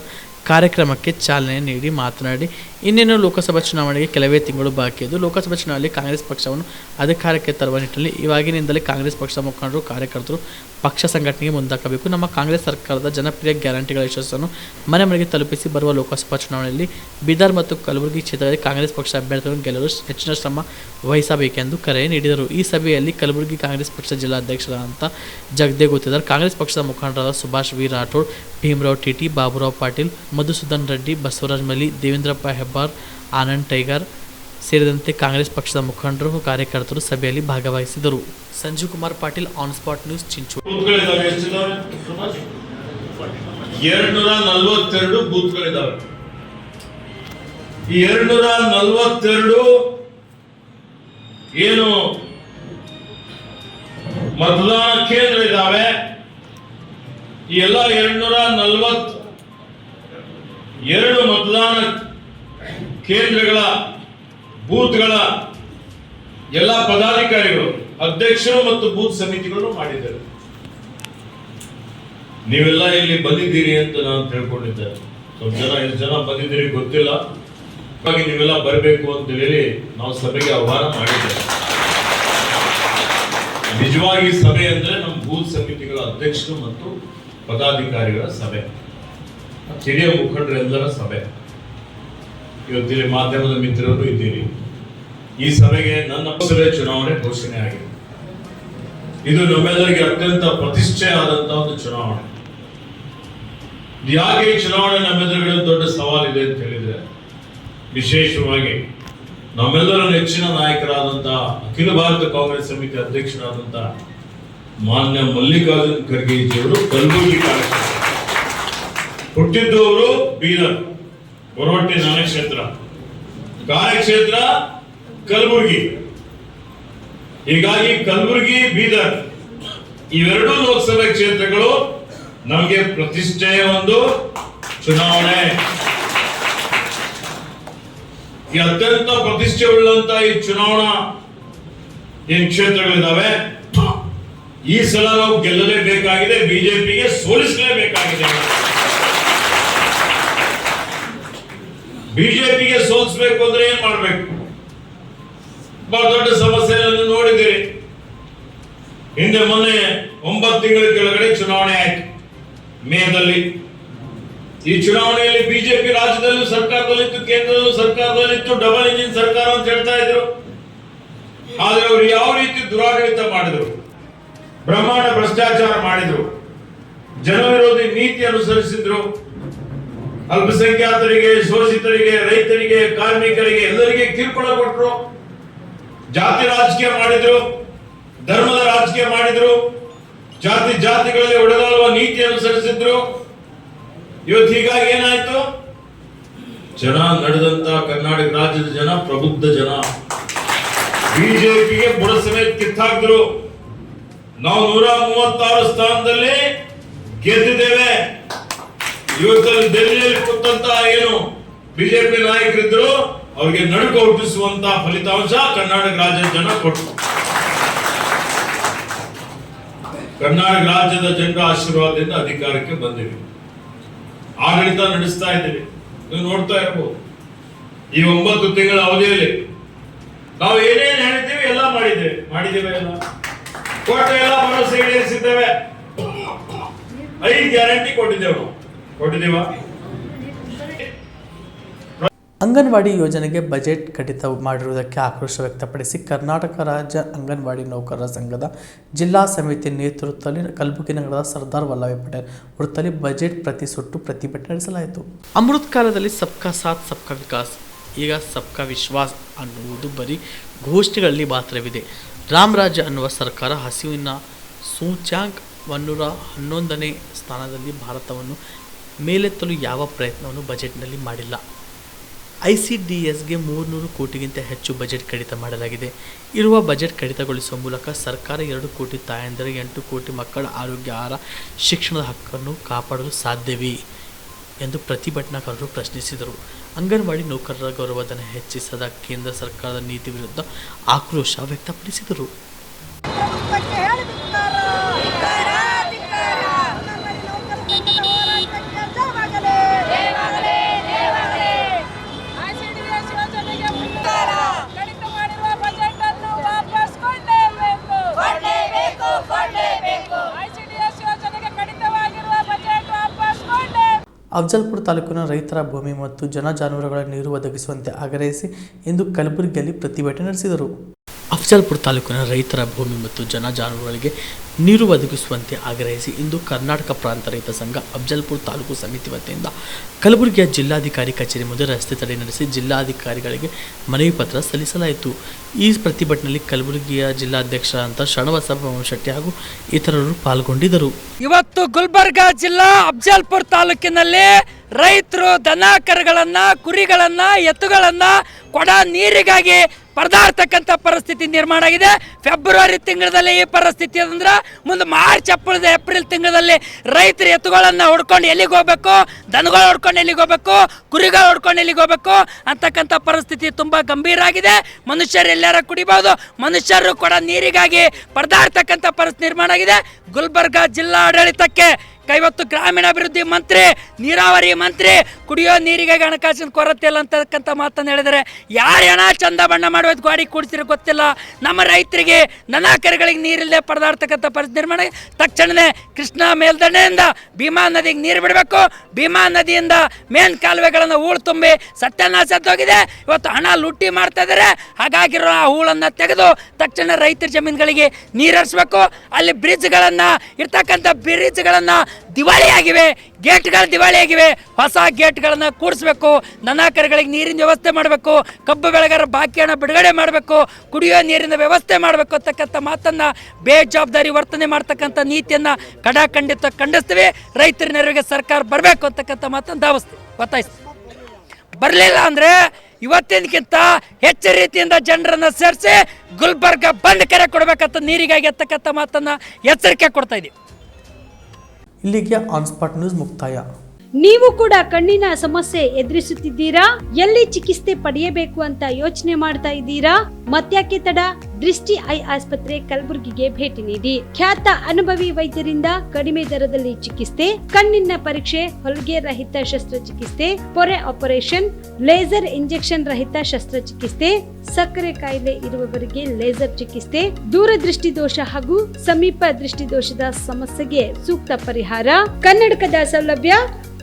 ಕಾರ್ಯಕ್ರಮಕ್ಕೆ ಚಾಲನೆ ನೀಡಿ ಮಾತನಾಡಿ, ಇನ್ನೇನು ಲೋಕಸಭಾ ಚುನಾವಣೆಗೆ ಕೆಲವೇ ತಿಂಗಳು ಬಾಕಿ ಇದ್ದು ಲೋಕಸಭಾ ಚುನಾವಣೆಯಲ್ಲಿ ಕಾಂಗ್ರೆಸ್ ಪಕ್ಷವನ್ನು ಅಧಿಕಾರಕ್ಕೆ ತರುವ ನಿಟ್ಟಿನಲ್ಲಿ ಇವಾಗಿನಿಂದಲೇ ಕಾಂಗ್ರೆಸ್ ಪಕ್ಷದ ಮುಖಂಡರು, ಕಾರ್ಯಕರ್ತರು ಪಕ್ಷ ಸಂಘಟನೆಗೆ ಮುಂದಾಗಬೇಕು. ನಮ್ಮ ಕಾಂಗ್ರೆಸ್ ಸರ್ಕಾರದ ಜನಪ್ರಿಯ ಗ್ಯಾರಂಟಿಗಳ ಯಶಸ್ಸನ್ನು ಮನೆ ಮನೆಗೆ ತಲುಪಿಸಿ ಬರುವ ಲೋಕಸಭಾ ಚುನಾವಣೆಯಲ್ಲಿ ಬೀದರ್ ಮತ್ತು ಕಲಬುರಗಿ ಕ್ಷೇತ್ರದಲ್ಲಿ ಕಾಂಗ್ರೆಸ್ ಪಕ್ಷ ಅಭ್ಯರ್ಥಿಗಳನ್ನು ಗೆಲ್ಲಲು ಹೆಚ್ಚಿನ ಶ್ರಮ ವಹಿಸಬೇಕೆಂದು ಕರೆ ನೀಡಿದರು. ಈ ಸಭೆಯಲ್ಲಿ ಕಲಬುರಗಿ ಕಾಂಗ್ರೆಸ್ ಪಕ್ಷದ ಜಿಲ್ಲಾಧ್ಯಕ್ಷರಾದಂಥ ಜಗದೇ ಗುತ್ತೇದಾರ್, ಕಾಂಗ್ರೆಸ್ ಪಕ್ಷದ ಮುಖಂಡರಾದ ಸುಭಾಷ್ ವಿ ರಾಠೋಡ್, ಭೀಮರಾವ್ ಟಿಟಿ, ಬಾಬುರಾವ್ ಪಾಟೀಲ್, ಮಧುಸೂದನ್ ರೆಡ್ಡಿ, ಬಸವರಾಜ್ ಮಲಿ, ದೇವೇಂದ್ರಪ್ಪ ಹೆಬ್ಬಾರ್, ಆನಂದ್ ಟೈಗರ್ ಸೇರಿದಂತೆ ಕಾಂಗ್ರೆಸ್ ಪಕ್ಷದ ಮುಖಂಡರು ಹಾಗೂ ಕಾರ್ಯಕರ್ತರು ಸಭೆಯಲ್ಲಿ ಭಾಗವಹಿಸಿದರು. Sanjeev Kumar Patil, on spot news, Chincholi. 242 ಬೂತ್ಗಳಿದ್ದಾವೆ. ಈ 242 ಏನು ಮತದಾನ ಕೇಂದ್ರ ಇದ್ದಾವೆ. ಈ ಎಲ್ಲ 242 ಮತದಾನ ಕೇಂದ್ರಗಳ ಬೂತ್ಗಳ ಎಲ್ಲ ಪದಾಧಿಕಾರಿಗಳು, ಅಧ್ಯಕ್ಷರು ಮತ್ತು ಬೂತ್ ಸಮಿತಿಗಳು ಮಾಡಿದ್ದಾರೆ. ನೀವೆಲ್ಲ ಇಲ್ಲಿ ಬಂದಿದ್ದೀರಿ ಅಂತ ನಾನು ತಿಳ್ಕೊಂಡಿದ್ದೆ. ಸ್ವಲ್ಪ ಜನ ಎಷ್ಟು ಜನ ಬಂದಿದ್ದೀರಿ ಗೊತ್ತಿಲ್ಲ. ಹಾಗಾಗಿ ನೀವೆಲ್ಲ ಬರಬೇಕು ಅಂತ ಹೇಳಿ ನಾವು ಸಭೆಗೆ ಆಹ್ವಾನ ಮಾಡಿದ್ದೇವೆ. ನಿಜವಾಗಿ ಸಭೆ ಅಂದ್ರೆ ನಮ್ಮ ಬೂತ್ ಸಮಿತಿಗಳ ಅಧ್ಯಕ್ಷರು ಮತ್ತು ಪದಾಧಿಕಾರಿಗಳ ಸಭೆ, ಹಿರಿಯ ಮುಖಂಡರೆಲ್ಲರ ಸಭೆ. ಇವತ್ತಿಲ್ಲಿ ಮಾಧ್ಯಮದ ಮಿತ್ರರು ಇದ್ದೀರಿ. ಈ ಸಭೆಗೆ ನನ್ನ ಪಕ್ಷದ ಚುನಾವಣೆ ಘೋಷಣೆ ಆಗಿದೆ. ಇದು ನಮ್ಮೆಲ್ಲರಿಗೆ ಅತ್ಯಂತ ಪ್ರತಿಷ್ಠೆ ಆದಂತಹ ಒಂದು ಚುನಾವಣೆ. ಯಾಕೆ ಈ ಚುನಾವಣೆ ನಮ್ಮೆಲ್ಲರಿಗೆ ದೊಡ್ಡ ಸವಾಲಿದೆ ಅಂತ ಹೇಳಿದ್ರೆ, ವಿಶೇಷವಾಗಿ ನಮ್ಮೆಲ್ಲರ ನೆಚ್ಚಿನ ನಾಯಕರಾದಂತಹ ಅಖಿಲ ಭಾರತ ಕಾಂಗ್ರೆಸ್ ಸಮಿತಿ ಅಧ್ಯಕ್ಷರಾದಂತಹ ಮಾನ್ಯ ಮಲ್ಲಿಕಾರ್ಜುನ್ ಖರ್ಗೆಜಿಯವರು ಕಲಬುರಗಿ ಹುಟ್ಟಿದ್ದು ಅವರು ಬೀದರ್ ಹೊರವಟ್ಟಿ ಕ್ಷೇತ್ರ, ಕಾರ್ಯಕ್ಷೇತ್ರ ಕಲಬುರಗಿ. ಹೀಗಾಗಿ ಕಲಬುರಗಿ ಬೀದರ್ ಇವೆರಡೂ ಲೋಕಸಭೆ ಕ್ಷೇತ್ರಗಳು ನಮಗೆ ಪ್ರತಿಷ್ಠೆಯ ಒಂದು ಚುನಾವಣೆ. ಈ ಅತ್ಯಂತ ಪ್ರತಿಷ್ಠೆ ಉಳ್ಳಂತ ಈ ಚುನಾವಣಾ ಏನ್ ಕ್ಷೇತ್ರಗಳಿದಾವೆ, ಈ ಸಲ ನಾವು ಗೆಲ್ಲಲೇಬೇಕಾಗಿದೆ, ಬಿಜೆಪಿಗೆ ಸೋಲಿಸಲೇಬೇಕಾಗಿದೆ. ಬಿಜೆಪಿಗೆ ಸೋಲಿಸಬೇಕು ಅಂದ್ರೆ ಏನ್ ಮಾಡ್ಬೇಕು? ಬಹಳ ದೊಡ್ಡ ಸಮಸ್ಯೆಗಳನ್ನು ನೋಡಿದ್ದೀರಿ. ಹಿಂದೆ ಮೊನ್ನೆ 9 ತಿಂಗಳ ಕೆಳಗಡೆ ಚುನಾವಣೆ ಆಯ್ತು, ಮೇದಲ್ಲಿ. ಈ ಚುನಾವಣೆಯಲ್ಲಿ ಬಿಜೆಪಿ ರಾಜ್ಯದಲ್ಲೂ ಸರ್ಕಾರದಲ್ಲಿತ್ತು, ಕೇಂದ್ರದಲ್ಲೂ ಸರ್ಕಾರದಲ್ಲಿತ್ತು, ಡಬಲ್ ಇಂಜಿನ್ ಸರ್ಕಾರ ಅಂತ ಹೇಳ್ತಾ ಇದ್ರು. ಆದ್ರೆ ಅವರು ಯಾವ ರೀತಿ ದುರಾಡಳಿತ ಮಾಡಿದ್ರು, ಬ್ರಹ್ಮಾಂಡ ಭ್ರಷ್ಟಾಚಾರ ಮಾಡಿದ್ರು, ಜನವಿರೋಧಿ ನೀತಿ ಅನುಸರಿಸಿದ್ರು. ಅಲ್ಪಸಂಖ್ಯಾತರಿಗೆ, ಶೋಷಿತರಿಗೆ, ರೈತರಿಗೆ, ಕಾರ್ಮಿಕರಿಗೆ ಎಲ್ಲರಿಗೆ ಕಿರುಕುಳ ಕೊಟ್ಟರು. ಜಾತಿ ರಾಜಕೀಯ ಮಾಡಿದ್ರು, ಧರ್ಮದ ರಾಜಕೀಯ ಮಾಡಿದ್ರು, ಜಾತಿಗಳಲ್ಲಿ ಒಡೆದಾಡುವ ನೀತಿ ಅನುಸರಿಸಿದ್ರು. ಇವತ್ತು ಹೀಗಾಗಿ ಏನಾಯ್ತು? ಜನ ನಡೆದಂತ ಕರ್ನಾಟಕ ರಾಜ್ಯದ ಜನ ಪ್ರಬುದ್ಧ ಜನ ಬಿಜೆಪಿಗೆ ಬುಡ ಸಮೇತ ಕಿತ್ತಾಕಿದ್ರು. ನಾವು 136 ಸ್ಥಾನದಲ್ಲಿ ಗೆದ್ದಿದ್ದೇವೆ. ಇವತ್ತಲ್ಲಿ ದೆಹಲಿಯಲ್ಲಿ ಕೂತಂತ ಏನು ಬಿಜೆಪಿ ನಾಯಕರಿದ್ರು ಅವ್ರಿಗೆ ನಡುಕ ಹುಟ್ಟಿಸುವಂತ ಫಲಿತಾಂಶ ಕರ್ನಾಟಕ ರಾಜ್ಯದ ಜನ ಕೊಟ್ಟರು. ಕರ್ನಾಟಕ ರಾಜ್ಯದ ಜನರ ಆಶೀರ್ವಾದದಿಂದ ಅಧಿಕಾರಕ್ಕೆ ಬಂದಿವಿ, ಆಡಳಿತ ನಡೆಸ್ತಾ ಇದ್ದೀವಿ. ನೀವು ನೋಡ್ತಾ ಇರ್ಬೋದು, ಈ 9 ತಿಂಗಳ ಅವಧಿಯಲ್ಲಿ ನಾವು ಏನೇನು ಹೇಳಿದ್ದೀವಿ ಎಲ್ಲ ಮಾಡಿದ್ದೇವೆ ಎಲ್ಲ ಕೊಟ್ಟ ಎಲ್ಲ ಭರವಸೆ ಈಡೇರಿಸಿದ್ದೇವೆ. 5 ಗ್ಯಾರಂಟಿ ಕೊಟ್ಟಿದ್ದೇವ. ಅಂಗನವಾಡಿ ಯೋಜನೆಗೆ ಬಜೆಟ್ ಕಡಿತ ಮಾಡಿರುವುದಕ್ಕೆ ಆಕ್ರೋಶ ವ್ಯಕ್ತಪಡಿಸಿ ಕರ್ನಾಟಕ ರಾಜ್ಯ ಅಂಗನವಾಡಿ ನೌಕರರ ಸಂಘದ ಜಿಲ್ಲಾ ಸಮಿತಿ ನೇತೃತ್ವದಲ್ಲಿ ಕಲಬುರಗಿ ನಗರದ ಸರ್ದಾರ್ ವಲ್ಲಭಾಯ್ ಪಟೇಲ್ ವೃತ್ತದಲ್ಲಿ ಬಜೆಟ್ ಪ್ರತಿ ಸುಟ್ಟು ಪ್ರತಿಭಟನೆ ನಡೆಸಲಾಯಿತು. ಅಮೃತ್ ಕಾಲದಲ್ಲಿ ಸಬ್ಕಾ ಸಾಥ್ ಸಬ್ಕಾ ವಿಕಾಸ್, ಈಗ ಸಬ್ಕಾ ವಿಶ್ವಾಸ್ ಅನ್ನುವುದು ಬರೀ ಘೋಷಣೆಗಳಲ್ಲಿ ಮಾತ್ರವಿದೆ. ರಾಮರಾಜ್ಯ ಅನ್ನುವ ಸರ್ಕಾರ ಹಸಿವಿನ ಸೂಚ್ಯಾಂಕ್ 111ನೇ ಸ್ಥಾನದಲ್ಲಿ ಭಾರತವನ್ನು ಮೇಲೆತ್ತಲು ಯಾವ ಪ್ರಯತ್ನವನ್ನು ಬಜೆಟ್ನಲ್ಲಿ ಮಾಡಿಲ್ಲ. ICDSಗೆ 300 ಕೋಟಿಗಿಂತ ಹೆಚ್ಚು ಬಜೆಟ್ ಕಡಿತ ಮಾಡಲಾಗಿದೆ. ಇರುವ ಬಜೆಟ್ ಕಡಿತಗೊಳಿಸುವ ಮೂಲಕ ಸರ್ಕಾರ 2 ಕೋಟಿ ತಾಯಂದಿರ 8 ಕೋಟಿ ಮಕ್ಕಳ ಆರೋಗ್ಯ, ಆಹಾರ, ಶಿಕ್ಷಣದ ಹಕ್ಕನ್ನು ಕಾಪಾಡಲು ಸಾಧ್ಯವೇ ಎಂದು ಪ್ರತಿಭಟನಾಕಾರರು ಪ್ರಶ್ನಿಸಿದರು. ಅಂಗನವಾಡಿ ನೌಕರರ ಗೌರವಧನ ಹೆಚ್ಚಿಸದ ಕೇಂದ್ರ ಸರ್ಕಾರದ ನೀತಿ ವಿರುದ್ಧ ಆಕ್ರೋಶ ವ್ಯಕ್ತಪಡಿಸಿದರು. ಅಫಜಲ್ಪುರ ತಾಲೂಕಿನ ರೈತರ ಭೂಮಿ ಮತ್ತು ಜಾನುವಾರುಗಳ ನೀರು ಒದಗಿಸುವಂತೆ ಆಗ್ರಹಿಸಿ ಇಂದು ಕಲಬುರಗಿಯಲ್ಲಿ ಪ್ರತಿಭಟನೆ ನಡೆಸಿದರು. ಅಫಜಲ್ಪುರ ತಾಲೂಕಿನ ರೈತರ ಭೂಮಿ ಮತ್ತು ಜಾನುವಾರುಗಳಿಗೆ ನೀರು ಒದಗಿಸುವಂತೆ ಆಗ್ರಹಿಸಿ ಇಂದು ಕರ್ನಾಟಕ ಪ್ರಾಂತ ರೈತ ಸಂಘ ಅಫಜಲ್ಪುರ ತಾಲೂಕು ಸಮಿತಿ ವತಿಯಿಂದ ಕಲಬುರಗಿಯ ಜಿಲ್ಲಾಧಿಕಾರಿ ಕಚೇರಿ ಮುಂದೆ ರಸ್ತೆ ತಡೆ ನಡೆಸಿ ಜಿಲ್ಲಾಧಿಕಾರಿಗಳಿಗೆ ಮನವಿ ಪತ್ರ ಸಲ್ಲಿಸಲಾಯಿತು. ಈ ಪ್ರತಿಭಟನೆಯಲ್ಲಿ ಕಲಬುರಗಿಯ ಜಿಲ್ಲಾಧ್ಯಕ್ಷ ಅಂತ ಶ್ರೀನಿವಾಸ ಶೆಟ್ಟಿ ಹಾಗೂ ಇತರರು ಪಾಲ್ಗೊಂಡಿದ್ದರು. ಇವತ್ತು ಗುಲ್ಬರ್ಗ ಜಿಲ್ಲಾ ಅಫಜಲ್ಪುರ ತಾಲೂಕಿನಲ್ಲಿ ರೈತರು ದನ ಕರುಗಳನ್ನ, ಕುರಿಗಳನ್ನ, ಎತ್ತುಗಳನ್ನ ಕೊಡ ನೀರಿಗಾಗಿ ಪರದಾಡ್ತಕ್ಕಂಥ ಪರಿಸ್ಥಿತಿ ನಿರ್ಮಾಣ ಆಗಿದೆ. ಫೆಬ್ರವರಿ ತಿಂಗಳಲ್ಲಿ ಈ ಪರಿಸ್ಥಿತಿ ಅಂದ್ರೆ ಮುಂದೆ ಮಾರ್ಚ್ ಏಪ್ರಿಲ್ ತಿಂಗಳಲ್ಲಿ ರೈತರು ಎತ್ತುಗಳನ್ನು ಹೊಡ್ಕೊಂಡು ಎಲ್ಲಿಗೆ ಹೋಗ್ಬೇಕು, ದನಗಳು ಹೊಡ್ಕೊಂಡು ಎಲ್ಲಿಗೆ ಹೋಗ್ಬೇಕು, ಕುರಿಗಳು ಹೊಡ್ಕೊಂಡು ಎಲ್ಲಿಗೆ ಹೋಗ್ಬೇಕು ಅಂತಕ್ಕಂಥ ಪರಿಸ್ಥಿತಿ ತುಂಬ ಗಂಭೀರ ಆಗಿದೆ. ಮನುಷ್ಯರು ಎಲ್ಲಾರ ಕುಡಿಬಹುದು, ಮನುಷ್ಯರು ಕೂಡ ನೀರಿಗಾಗಿ ಪರದಾಡ್ತಕ್ಕಂಥ ಪರಿಸ್ಥಿತಿ ನಿರ್ಮಾಣ ಆಗಿದೆ. ಗುಲ್ಬರ್ಗ ಜಿಲ್ಲಾ ಆಡಳಿತಕ್ಕೆ ಇವತ್ತು ಗ್ರಾಮೀಣಾಭಿವೃದ್ಧಿ ಮಂತ್ರಿ, ನೀರಾವರಿ ಮಂತ್ರಿ ಕುಡಿಯೋ ನೀರಿಗಾಗಿ ಹಣಕಾಸಿನ ಕೊರತೆ ಇಲ್ಲ ಅಂತಕ್ಕಂಥ ಮಾತನ್ನು ಹೇಳಿದರೆ ಯಾರು ಹಣ ಚಂದ ಬಣ್ಣ ಮಾಡೋದು ಗಾಡಿ ಕೂಡಿಸಿರೋ ಗೊತ್ತಿಲ್ಲ. ನಮ್ಮ ರೈತರಿಗೆ ದನ ಕರುಗಳಿಗೆ ನೀರಿಲ್ಲದೆ ಪರದಾಡ್ತಕ್ಕಂಥ ಪರಿಸ್ಥಿತಿ ನಿರ್ಮಾಣ. ತಕ್ಷಣವೇ ಕೃಷ್ಣಾ ಮೇಲ್ದಂಡೆಯಿಂದ ಭೀಮಾ ನದಿಗೆ ನೀರು ಬಿಡಬೇಕು. ಭೀಮಾ ನದಿಯಿಂದ ಮೇನ್ ಕಾಲುವೆಗಳನ್ನು ಹೂಳು ತುಂಬಿ ಸತ್ಯಾನಾಶೋಗಿದೆ. ಇವತ್ತು ಹಣ ಲುಟ್ಟಿ ಮಾಡ್ತಾ ಇದ್ದಾರೆ. ಹಾಗಾಗಿರೋ ಆ ಹೂಳನ್ನು ತೆಗೆದು ತಕ್ಷಣ ರೈತರ ಜಮೀನುಗಳಿಗೆ ನೀರು ಹರಿಸ್ಬೇಕು. ಅಲ್ಲಿ ಬ್ರಿಡ್ಜ್ಗಳನ್ನು ಇರ್ತಕ್ಕಂಥ ಬ್ರಿಡ್ಜ್ಗಳನ್ನು ದಿವಾಳಿಯಾಗಿವೆ, ಗೇಟ್ಗಳು ದಿವಾಳಿಯಾಗಿವೆ. ಹೊಸ ಗೇಟ್ಗಳನ್ನು ಕೂಡಿಸ್ಬೇಕು. ದನ ಕರುಗಳಿಗೆ ನೀರಿನ ವ್ಯವಸ್ಥೆ ಮಾಡಬೇಕು. ಕಬ್ಬು ಬೆಳೆಗಾರ ಬಾಕಿ ಹಣ ಬಿಡುಗಡೆ ಮಾಡಬೇಕು. ಕುಡಿಯೋ ನೀರಿನ ವ್ಯವಸ್ಥೆ ಮಾಡಬೇಕು ಅಂತಕ್ಕಂಥ ಮಾತನ್ನು ಬೇಜವಾಬ್ದಾರಿ ವರ್ತನೆ ಮಾಡ್ತಕ್ಕಂಥ ನೀತಿಯನ್ನು ಖಂಡಿಸ್ತೀವಿ. ರೈತರ ನೆರವಿಗೆ ಸರ್ಕಾರ ಬರಬೇಕು ಅಂತಕ್ಕಂಥ ಮಾತನ್ನು ಒತ್ತಾಯಿಸ್ತೀವಿ. ಬರಲಿಲ್ಲ ಅಂದರೆ ಇವತ್ತಿನಕ್ಕಿಂತ ಹೆಚ್ಚು ರೀತಿಯಿಂದ ಜನರನ್ನು ಸೇರಿಸಿ ಗುಲ್ಬರ್ಗ ಬಂದ್ ಕರೆ ಕೊಡಬೇಕಂತ ನೀರಿಗಾಗಿ ಅಂತಕ್ಕಂಥ ಮಾತನ್ನು ಎಚ್ಚರಿಕೆ ಕೊಡ್ತಾ ಇದ್ದೀವಿ. ಇಲ್ಲಿಗೆ ಆನ್ ಸ್ಪಾಟ್ ನ್ಯೂಸ್ ಮುಕ್ತಾಯ. ನೀವು ಕೂಡ ಕಣ್ಣಿನ ಸಮಸ್ಯೆ ಎದುರಿಸುತ್ತಿದ್ದೀರಾ? ಎಲ್ಲಿ ಚಿಕಿತ್ಸೆ ಪಡೆಯಬೇಕು ಅಂತ ಯೋಚನೆ ಮಾಡ್ತಾ ಇದ್ದೀರಾ? ಮತ್ಯಾಕೆ ತಡ? ದೃಷ್ಟಿ ಐ ಆಸ್ಪತ್ರೆ ಕಲಬುರಗಿಗೆ ಭೇಟಿ ನೀಡಿ. ಖ್ಯಾತ ಅನುಭವಿ ವೈದ್ಯರಿಂದ ಕಡಿಮೆ ದರದಲ್ಲಿ ಚಿಕಿತ್ಸೆ, ಕಣ್ಣಿನ ಪರೀಕ್ಷೆ, ಹೊಲಿಗೆ ರಹಿತ ಶಸ್ತ್ರಚಿಕಿತ್ಸೆ, ಪೊರೆ ಆಪರೇಷನ್, ಲೇಸರ್ ಇಂಜೆಕ್ಷನ್ ರಹಿತ ಶಸ್ತ್ರಚಿಕಿತ್ಸೆ, ಸಕ್ಕರೆ ಕಾಯಿಲೆ ಇರುವವರಿಗೆ ಲೇಸರ್ ಚಿಕಿತ್ಸೆ, ದೂರದೃಷ್ಟಿ ದೋಷ ಹಾಗೂ ಸಮೀಪ ದೃಷ್ಟಿ ದೋಷದ ಸಮಸ್ಯೆಗೆ ಸೂಕ್ತ ಪರಿಹಾರ, ಕನ್ನಡಕದ ಸೌಲಭ್ಯ,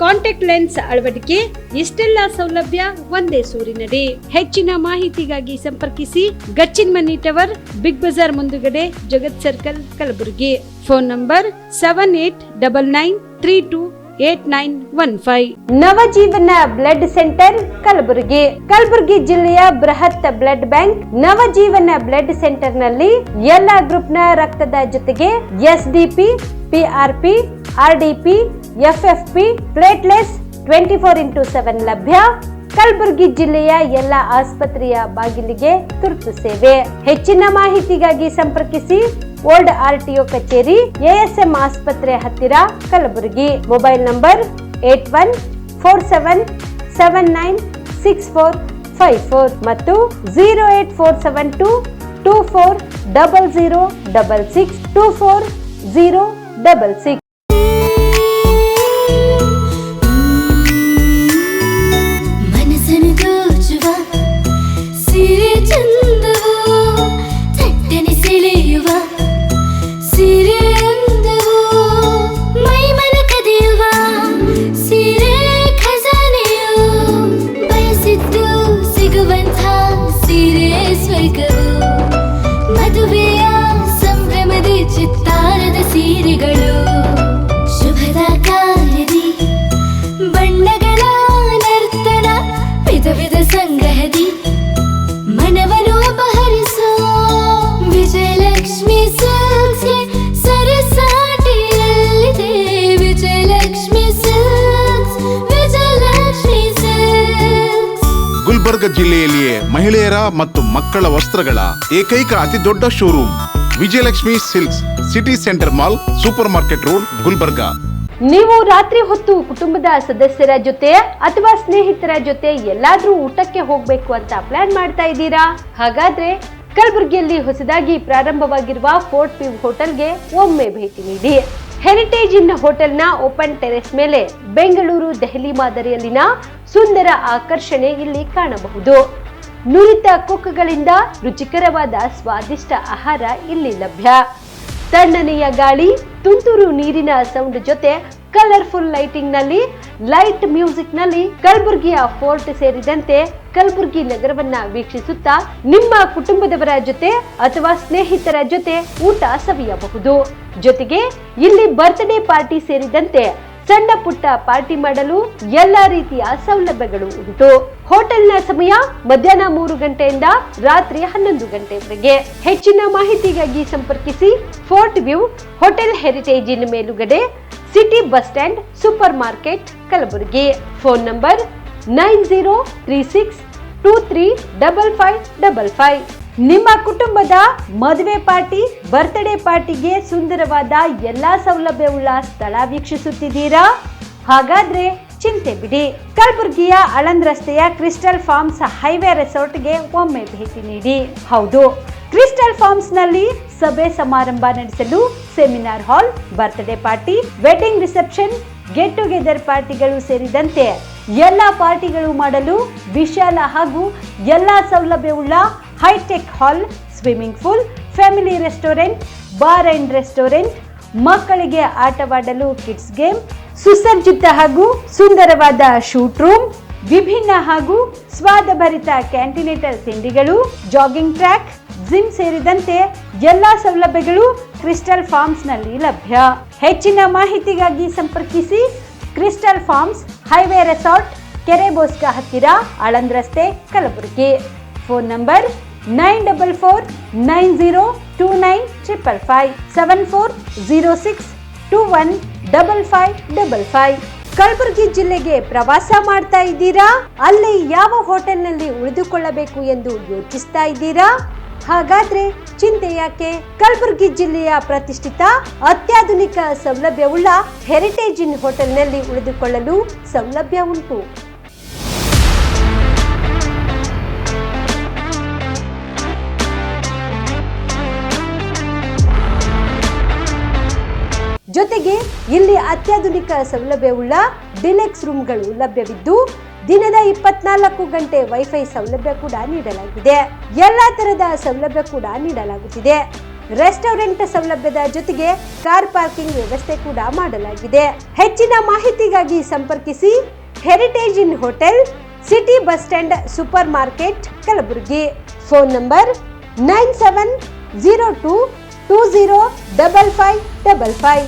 ಕಾಂಟ್ಯಾಕ್ಟ್ ಲೆನ್ಸ್ ಅಳವಡಿಕೆ, ಇಷ್ಟೆಲ್ಲ ಸೌಲಭ್ಯ ಒಂದೇ ಸೂರಿನಡಿ. ಹೆಚ್ಚಿನ ಮಾಹಿತಿಗಾಗಿ ಸಂಪರ್ಕಿಸಿ Gachchinamani tower, Big Bazaar ಮುಂದುಗಡೆ, Jagat circle, Kalaburagi. Phone number 7899328915. Navajeevana blood centre Kalaburagi. Kalaburagi ಜಿಲ್ಲೆಯ ಬೃಹತ್ blood bank Navajeevana blood centre ನಲ್ಲಿ ಎಲ್ಲಾ ಗ್ರೂಪ್ ನ ರಕ್ತದ ಜೊತೆಗೆ ಎಸ್ಡಿಪಿ, ಪಿಆರ್ಪಿ, ಆರ್ಡಿಪಿ, ಎಫ್ಎಫ್ಪಿ, ಪ್ಲೇಟ್ಲೆಸ್ 24x7 ಲಭ್ಯ. ಕಲಬುರಗಿ ಜಿಲ್ಲೆಯ ಎಲ್ಲ ಆಸ್ಪತ್ರೆಯ ಬಾಗಿಲಿಗೆ ತುರ್ತು ಸೇವೆ. ಹೆಚ್ಚಿನ ಮಾಹಿತಿಗಾಗಿ ಸಂಪರ್ಕಿಸಿ ಓಲ್ಡ್ ಆರ್ಟಿಒ ಕಚೇರಿ, ಎಎಸ್ಎಂ ಆಸ್ಪತ್ರೆ ಹತ್ತಿರ, ಕಲಬುರಗಿ. ಮೊಬೈಲ್ ನಂಬರ್ 8147796454 ಮತ್ತು 08472240066 240066. ಗುಲ್ಬರ್ಗ ಜಿಲ್ಲೆಯಲ್ಲಿಯೇ ಮಹಿಳೆಯರ ಮತ್ತು ಮಕ್ಕಳ ವಸ್ತ್ರಗಳ ಏಕೈಕ ಅತಿ ದೊಡ್ಡ showroom Vijayalakshmi silks, city centre mall, super market road, Gulbarga. ನೀವು ರಾತ್ರಿ ಹೊತ್ತು ಕುಟುಂಬದ ಸದಸ್ಯರ ಜೊತೆ ಅಥವಾ ಸ್ನೇಹಿತರ ಜೊತೆ ಎಲ್ಲಾದ್ರೂ ಊಟಕ್ಕೆ ಹೋಗ್ಬೇಕು ಅಂತ ಪ್ಲಾನ್ ಮಾಡ್ತಾ ಇದ್ದೀರಾ? ಹಾಗಾದ್ರೆ ಕಲಬುರಗಿಯಲ್ಲಿ ಹೊಸದಾಗಿ ಪ್ರಾರಂಭವಾಗಿರುವ ಫೋರ್ಟ್ ವ್ಯೂ ಹೋಟೆಲ್ಗೆ ಒಮ್ಮೆ ಭೇಟಿ ನೀಡಿ. ಹೆರಿಟೇಜ್ ಇನ್ ಹೋಟೆಲ್ನ ಓಪನ್ ಟೆರೆಸ್ ಮೇಲೆ ಬೆಂಗಳೂರು, ದೆಹಲಿ ಮಾದರಿಯಲ್ಲಿನ ಸುಂದರ ಆಕರ್ಷಣೆ ಇಲ್ಲಿ ಕಾಣಬಹುದು. ನುರಿತ ಕುಕ್ಗಳಿಂದ ರುಚಿಕರವಾದ ಸ್ವಾದಿಷ್ಟ ಆಹಾರ ಇಲ್ಲಿ ಲಭ್ಯ. ತಣ್ಣನೆಯ ಗಾಳಿ, ತುಂತುರು ನೀರಿನ ಸೌಂಡ್ ಜೊತೆ ಕಲರ್ಫುಲ್ ಲೈಟಿಂಗ್ ನಲ್ಲಿ, ಲೈಟ್ ಮ್ಯೂಸಿಕ್ ನಲ್ಲಿ ಕಲಬುರಗಿಯ ಫೋರ್ಟ್ ಸೇರಿದಂತೆ ಕಲಬುರಗಿ ನಗರವನ್ನ ವೀಕ್ಷಿಸುತ್ತಾ ನಿಮ್ಮ ಕುಟುಂಬದವರ ಜೊತೆ ಅಥವಾ ಸ್ನೇಹಿತರ ಜೊತೆ ಊಟ ಸವಿಯಬಹುದು. ಜೊತೆಗೆ ಇಲ್ಲಿ ಬರ್ತ್ಡೇ ಪಾರ್ಟಿ ಸೇರಿದಂತೆ ಸಣ್ಣ ಪುಟ್ಟ ಪಾರ್ಟಿ ಮಾಡಲು ಎಲ್ಲಾ ರೀತಿಯ ಸೌಲಭ್ಯಗಳು ಉಂಟು. ಹೋಟೆಲ್ನ ಸಮಯ ಮಧ್ಯಾಹ್ನ 3 ಗಂಟೆಯಿಂದ ರಾತ್ರಿ 11 ಗಂಟೆವರೆಗೆ. ಹೆಚ್ಚಿನ ಮಾಹಿತಿಗಾಗಿ ಸಂಪರ್ಕಿಸಿ ಫೋರ್ಟ್ ವ್ಯೂ ಹೋಟೆಲ್, ಹೆರಿಟೇಜ್ ಇನ್ ಮೇಲುಗಡೆ, city bus stand, super market, Kalaburagi. Phone number 9036 235555. ನಿಮ್ಮ ಕುಟುಂಬದ ಮದುವೆ ಪಾರ್ಟಿ, ಬರ್ತ್ಡೇ ಪಾರ್ಟಿಗೆ ಸುಂದರವಾದ ಎಲ್ಲಾ ಸೌಲಭ್ಯವುಳ್ಳ ಸ್ಥಳ ವೀಕ್ಷಿಸುತ್ತಿದ್ದೀರಾ? ಹಾಗಾದ್ರೆ ಚಿಂತೆ ಬಿಡಿ. ಕಲಬುರಗಿಯ ಆಳಂದ್ ರಸ್ತೆಯ ಕ್ರಿಸ್ಟಲ್ ಫಾರ್ಮ್ಸ್ ಹೈವೇ ರೆಸಾರ್ಟ್ಗೆ ಒಮ್ಮೆ ಭೇಟಿ ನೀಡಿ. ಹೌದು, ಕ್ರಿಸ್ಟಲ್ ಫಾರ್ಮ್ಸ್ ನಲ್ಲಿ ಸಭೆ ಸಮಾರಂಭ ನಡೆಸಲು seminar hall, birthday party, wedding reception, get together ಪಾರ್ಟಿಗಳು ಸೇರಿದಂತೆ ಎಲ್ಲಾ ಪಾರ್ಟಿಗಳು ಮಾಡಲು ವಿಶಾಲ ಹಾಗೂ ಎಲ್ಲಾ ಸೌಲಭ್ಯವುಳ್ಳ hi tech hall, swimming pool, family restaurant, bar and restaurant, ಮಕ್ಕಳಿಗೆ ಆಟವಾಡಲು ಕಿಡ್ಸ್ ಗೇಮ್, ಸುಸಜ್ಜಿತ ಹಾಗೂ ಸುಂದರವಾದ ಶೂಟ್ ರೂಮ್, ವಿಭಿನ್ನ ಹಾಗೂ ಸ್ವಾದಭರಿತ ಕ್ಯಾಂಟಿನೆಂಟಲ್ ತಿಂಡಿಗಳು, ಜಾಗಿಂಗ್ ಟ್ರ್ಯಾಕ್, ಜಿಮ್ ಸೇರಿದಂತೆ ಎಲ್ಲಾ ಸೌಲಭ್ಯಗಳು ಕ್ರಿಸ್ಟಲ್ ಫಾರ್ಮ್ಸ್ ನಲ್ಲಿ ಲಭ್ಯ. ಹೆಚ್ಚಿನ ಮಾಹಿತಿಗಾಗಿ ಸಂಪರ್ಕಿಸಿ ಕ್ರಿಸ್ಟಲ್ ಫಾರ್ಮ್ಸ್ ಹೈವೇ ರೆಸಾರ್ಟ್, ಕೆರೆ ಬೋಸ್ಕ ಹತ್ತಿರ, ಆಳಂದ್ ರಸ್ತೆ, ಕಲಬುರಗಿ. Phone number 9490295555 7406215555. ಕಲಬುರಗಿ ಜಿಲ್ಲೆಗೆ ಪ್ರವಾಸ ಮಾಡ್ತಾ ಇದ್ದೀರಾ? ಅಲ್ಲಿ ಯಾವ ಹೋಟೆಲ್ನಲ್ಲಿ ಉಳಿದುಕೊಳ್ಳಬೇಕು ಎಂದು ಯೋಚಿಸ್ತಾ ಇದ್ದೀರಾ? ಹಾಗಾದ್ರೆ ಚಿಂತೆ ಯಾಕೆ? ಕಲಬುರಗಿ ಜಿಲ್ಲೆಯ ಪ್ರತಿಷ್ಠಿತ ಅತ್ಯಾಧುನಿಕ ಸೌಲಭ್ಯವುಳ್ಳ ಹೆರಿಟೇಜ್ ಇನ್ ಹೋಟೆಲ್ನಲ್ಲಿ ಉಳಿದುಕೊಳ್ಳಲು ಸೌಲಭ್ಯ ಉಂಟು. ಜೊತೆಗೆ ಇಲ್ಲಿ ಅತ್ಯಾಧುನಿಕ ಸೌಲಭ್ಯವುಳ್ಳ ಡಿಲೆಕ್ಸ್ ರೂಮ್ಗಳು ಲಭ್ಯವಿದ್ದು ದಿನದ 24 ಗಂಟೆ ವೈಫೈ ಸೌಲಭ್ಯ ಕೂಡ ನೀಡಲಾಗಿದೆ. ಎಲ್ಲಾ ತರಹದ ಸೌಲಭ್ಯ ಕೂಡ ನೀಡಲಾಗುತ್ತಿದೆ. ರೆಸ್ಟೋರೆಂಟ್ ಸೌಲಭ್ಯದ ಜೊತೆಗೆ ಕಾರ್ ಪಾರ್ಕಿಂಗ್ ವ್ಯವಸ್ಥೆ ಕೂಡ ಮಾಡಲಾಗಿದೆ. ಹೆಚ್ಚಿನ ಮಾಹಿತಿಗಾಗಿ ಸಂಪರ್ಕಿಸಿ heritage inn hotel, city bus stand, super market, Kalaburagi. Phone number 9702205555.